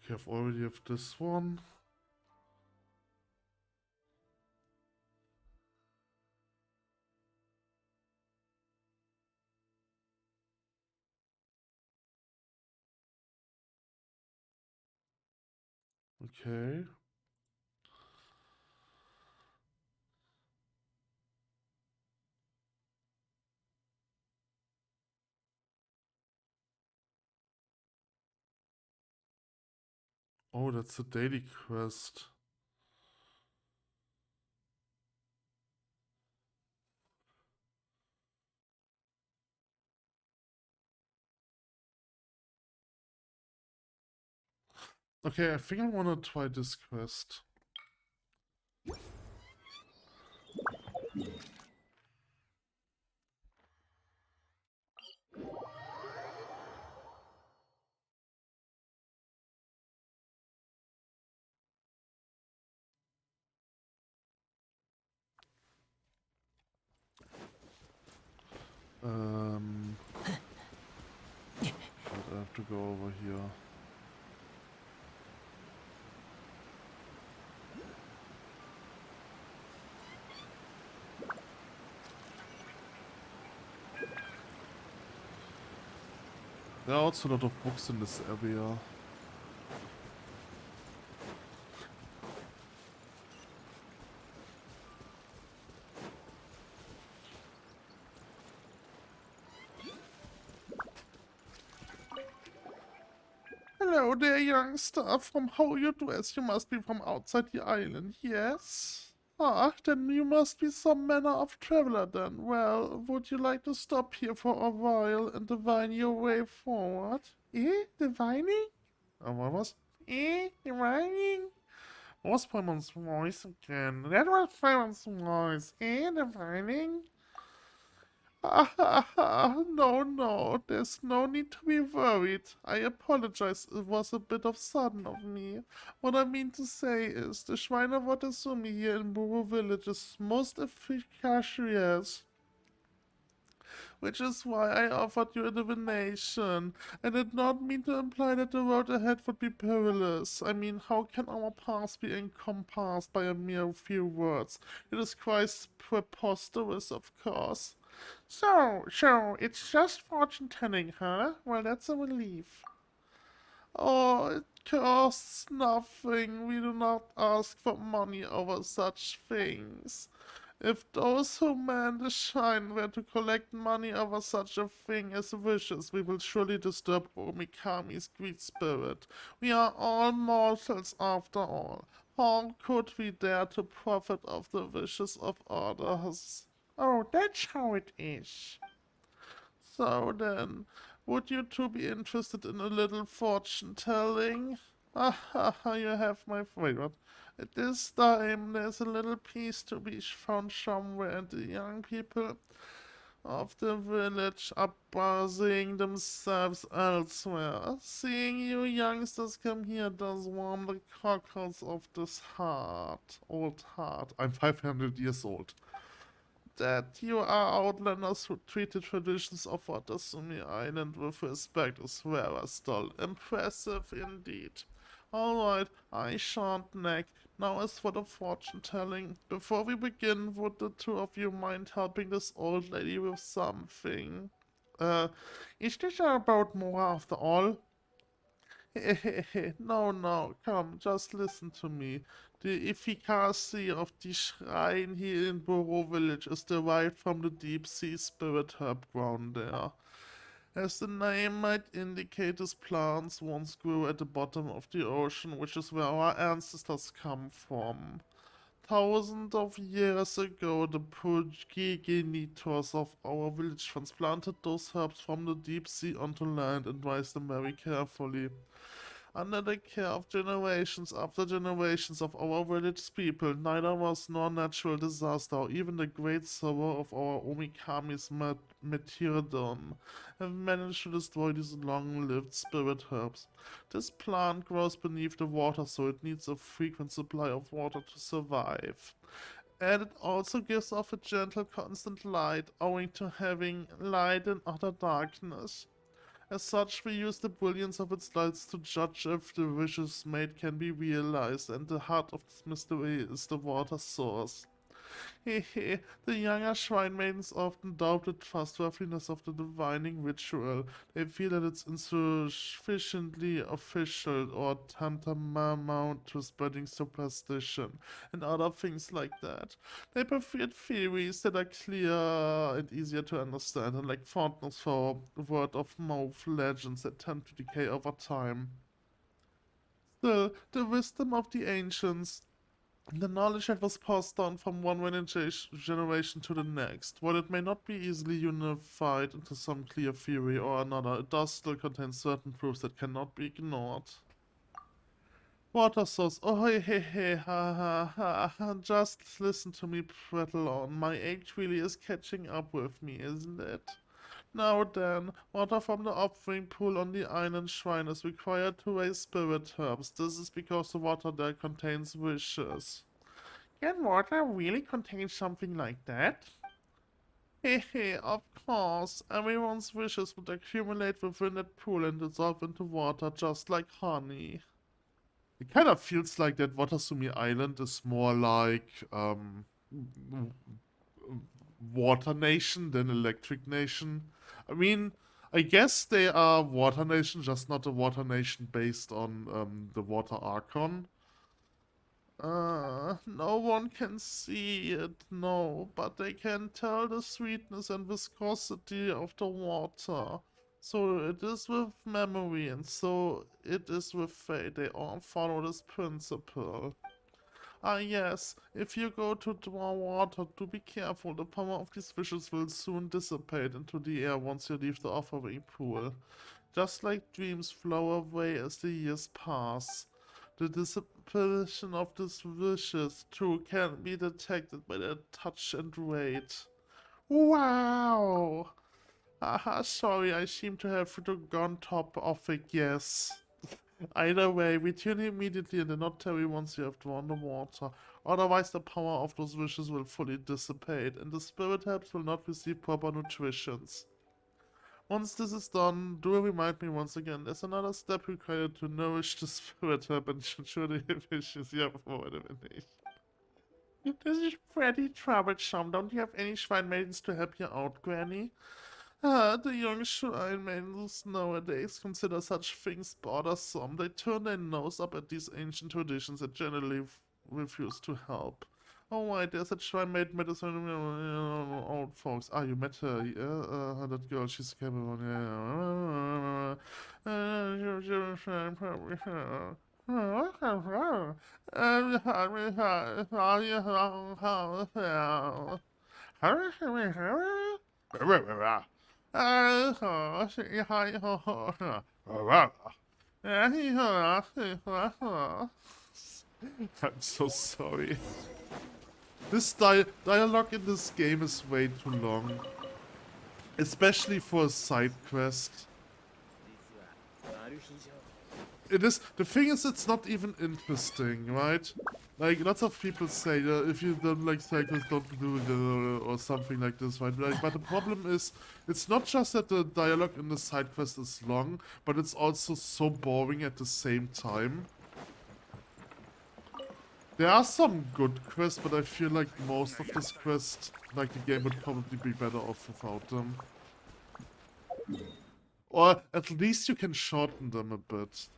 Okay, I've already have this one. Okay. Oh, that's a daily quest. Okay, I think I wanna try this quest. But I have to go over here. There are also a lot of books in this area. Hello there, youngster. From how you dress, you must be from outside the island, yes? Ah, then you must be some manner of traveler then. Well, would you like to stop here for a while and divine your way forward? Divining? What was? Divining? What was Paimon's voice again? That was Paimon's voice. Divining? No, there's no need to be worried. I apologize, it was a bit of sudden of me. What I mean to say is, the Shrine of Watasumi here in Buru Village is most efficacious. Which is why I offered you a divination. I did not mean to imply that the road ahead would be perilous. I mean, how can our paths be encompassed by a mere few words? It is quite preposterous, of course. So, it's just fortune telling, huh? Well, that's a relief. Oh, it costs nothing. We do not ask for money over such things. If those who man the shrine were to collect money over such a thing as wishes, we will surely disturb Omikami's greed spirit. We are all mortals after all. How could we dare to profit of the wishes of others? Oh, that's how it is. So then, would you two be interested in a little fortune-telling? You have my favorite. At this time, there's a little piece to be found somewhere, and the young people of the village are busying themselves elsewhere. Seeing you youngsters come here does warm the cockles of this heart. Old heart. I'm 500 years old. That you are outlanders who treat the traditions of Watasumi Island with respect is very still. Impressive indeed. Alright, I shan't nag. Now as for the fortune telling. Before we begin, would the two of you mind helping this old lady with something? Is this about more after all? No, come, just listen to me. The efficacy of the shrine here in Boro Village is derived from the deep sea spirit herb ground there. As the name might indicate, these plants once grew at the bottom of the ocean, which is where our ancestors come from. Thousands of years ago, the progenitors of our village transplanted those herbs from the deep sea onto land and raised them very carefully. Under the care of generations after generations of our village people, neither was nor natural disaster or even the great sorrow of our Omikami's martyrdom have managed to destroy these long-lived spirit herbs. This plant grows beneath the water, so it needs a frequent supply of water to survive. And it also gives off a gentle, constant light, owing to having light and utter darkness. As such, we use the brilliance of its lights to judge if the wishes made can be realized, and the heart of this mystery is the water source. The younger shrine maidens often doubt the trustworthiness of the divining ritual. They feel that it's insufficiently official or tantamount to spreading superstition and other things like that. They prefer theories that are clear and easier to understand, and like fondness for word-of-mouth legends that tend to decay over time. Still, the wisdom of the ancients, the knowledge that was passed down from one generation to the next, while it may not be easily unified into some clear theory or another, it does still contain certain proofs that cannot be ignored. Water source, oh hey, ha, just listen to me prattle on. My age really is catching up with me, isn't it? Now then, water from the offering pool on the island shrine is required to raise spirit herbs. This is because the water there contains wishes. Can water really contain something like that? Of course. Everyone's wishes would accumulate within that pool and dissolve into water just like honey. It kind of feels like that Watasumi Island is more like, Water Nation than Electric Nation. I mean, I guess they are water nation, just not a water nation based on the water archon. No one can see it, no, but they can tell the sweetness and viscosity of the water. So it is with memory, and so it is with fate. They all follow this principle. Ah yes, if you go to draw water, do be careful. The power of these fishes will soon dissipate into the air once you leave the offering pool. Just like dreams flow away as the years pass. The dissipation of these wishes, too, can be detected by their touch and weight. Wow! Haha, sorry, I seem to have gone top of it, yes. Either way, return immediately and do not tarry once you have drawn the water. Otherwise, the power of those wishes will fully dissipate, and the spirit helps will not receive proper nutritions. Once this is done, do remind me once again. There's another step required to nourish the spirit herb and ensure the wishes you have for elimination. This is pretty troublesome. Don't you have any shrine maidens to help you out, Granny? The young shrine maidens nowadays consider such things bothersome. They turn their nose up at these ancient traditions and generally refuse to help. Oh, wait, there's a shrine maid medicine, old folks. Ah, you met her, yeah? That girl, she's capable, yeah. I'm so sorry. This dialogue in this game is way too long. Especially for a side quest. It is. The thing is, it's not even interesting, right? Like, lots of people say, if you don't like side quests, don't do it, or something like this, right? Like, but the problem is, it's not just that the dialogue in the side quest is long, but it's also so boring at the same time. There are some good quests, but I feel like most of this quest, like, the game would probably be better off without them. Or at least you can shorten them a bit.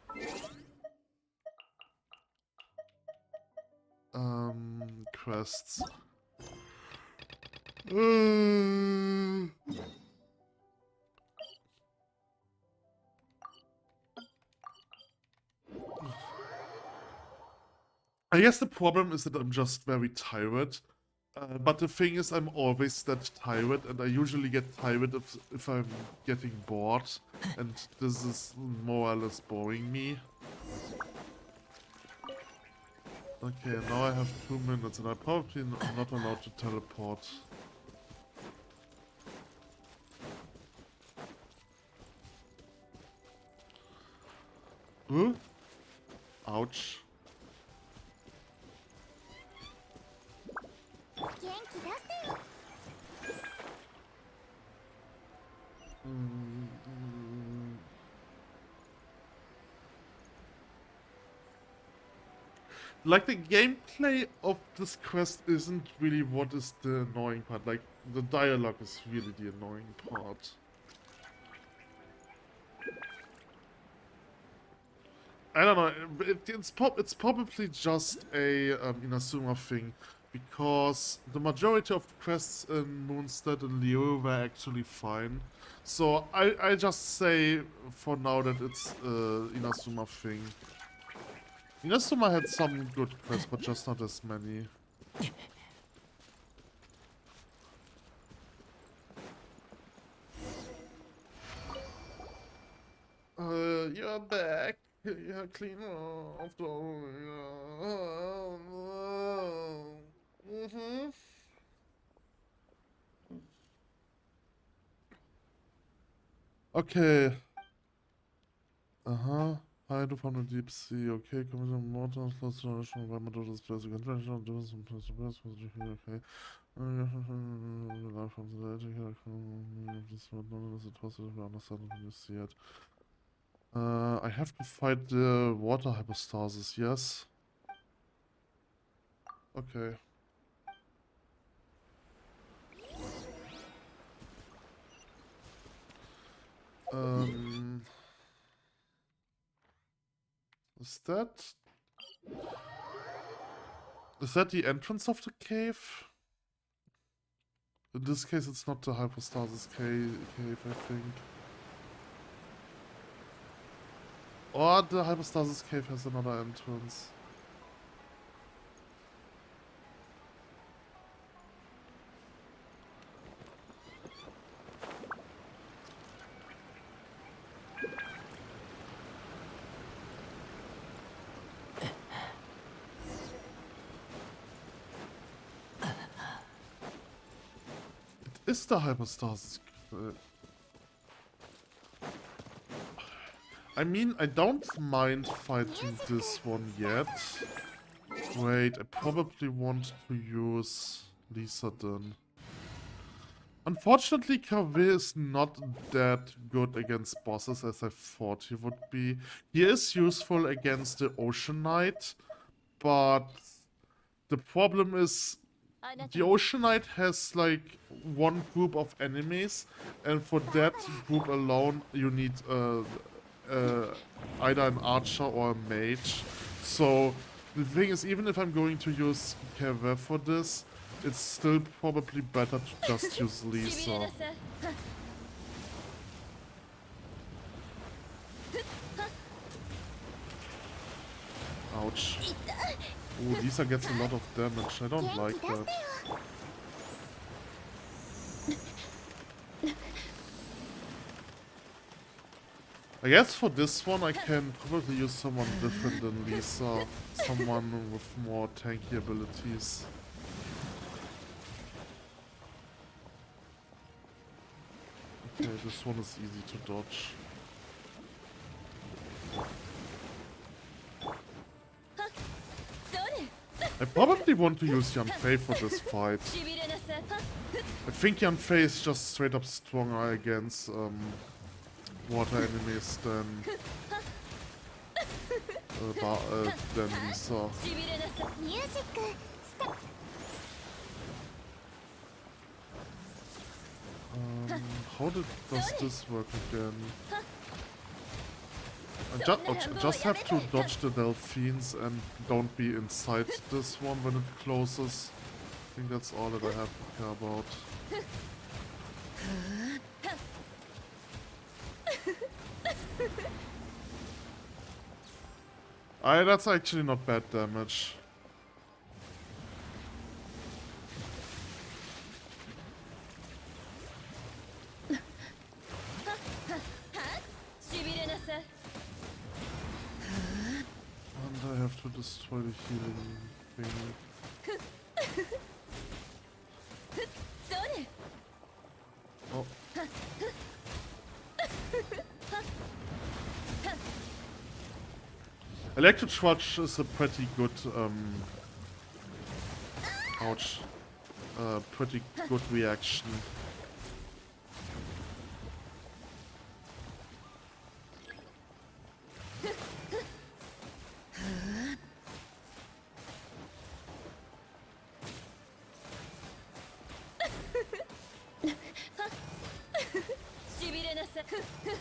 Quests. I guess the problem is that I'm just very tired. But the thing is, I'm always that tired, and I usually get tired if I'm getting bored, and this is more or less boring me. Okay, now I have 2 minutes, and I'm probably not allowed to teleport. Huh? Ouch. Like, the gameplay of this quest isn't really what is the annoying part. Like, the dialogue is really the annoying part. I don't know, it's probably just a Inazuma thing, because the majority of the quests in Moonstead and Leo were actually fine. So I just say for now that it's Inazuma thing. Inazuma had some good quests, but just not as many. You're back. Yeah, clean off the... Okay. Hide from the deep sea. Okay, come from water, close to the ocean, environment of this place. You can try to do some place to place. Okay. Life from the edge here. This one, none of this is possible to understand when you see it. I have to fight the water hypostasis, yes? Okay. Is that... Is that the entrance of the cave? In this case, it's not the Hypostasis cave, I think. Or the Hypostasis cave has another entrance. It is the Hypostasis. I mean, I don't mind fighting this one yet. Wait, I probably want to use Lisa then. Unfortunately, Kaveh is not that good against bosses as I thought he would be. He is useful against the Ocean Knight, but the problem is the Ocean Knight has like one group of enemies, and for that group alone you need either an archer or a mage. So the thing is, even if I'm going to use Kaveh for this, it's still probably better to just use Lisa. Ouch. Ooh, Lisa gets a lot of damage. I don't like that. I guess for this one I can probably use someone different than Lisa. Someone with more tanky abilities. Okay, this one is easy to dodge. I probably want to use Yanfei for this fight. I think Yanfei is just straight up stronger against water enemies than Lisa. How does this work again? I just have to dodge the Delphines and don't be inside this one when it closes. I think that's all that I have to care about. That's actually not bad damage. And I have to destroy the healing thing. Oh. Electric Trudge is a pretty good, ouch, pretty good reaction.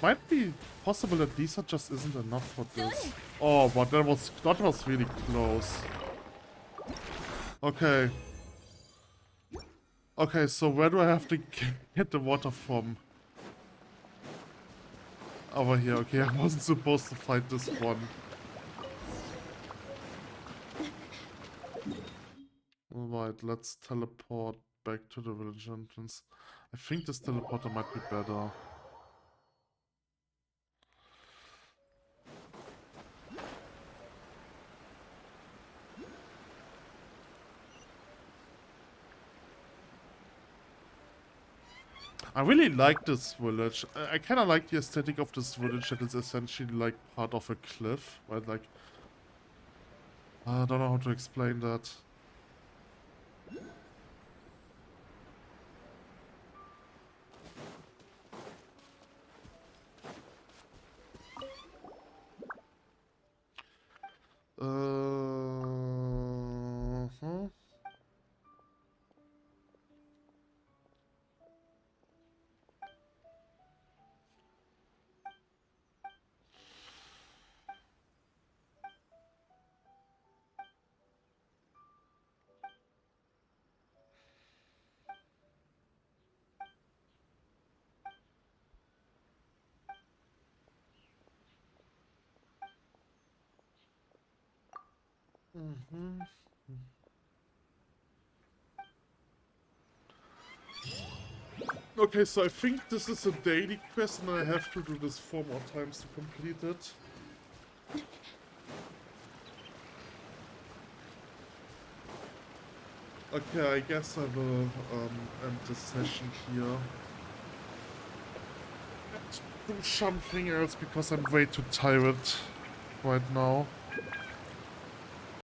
Might be possible that Lisa just isn't enough for this. Oh, but that was really close. Okay. Okay, so where do I have to get the water from? Over here. Okay, I wasn't supposed to fight this one. Alright, let's teleport back to the village entrance. I think this teleporter might be better. I really like this village. I kind of like the aesthetic of this village that is essentially like part of a cliff, right? Like, I don't know how to explain that. Huh? Mhm. Okay, so I think this is a daily quest and I have to do this 4 more times to complete it. Okay, I guess I will end this session here. Do something else because I'm way too tired right now.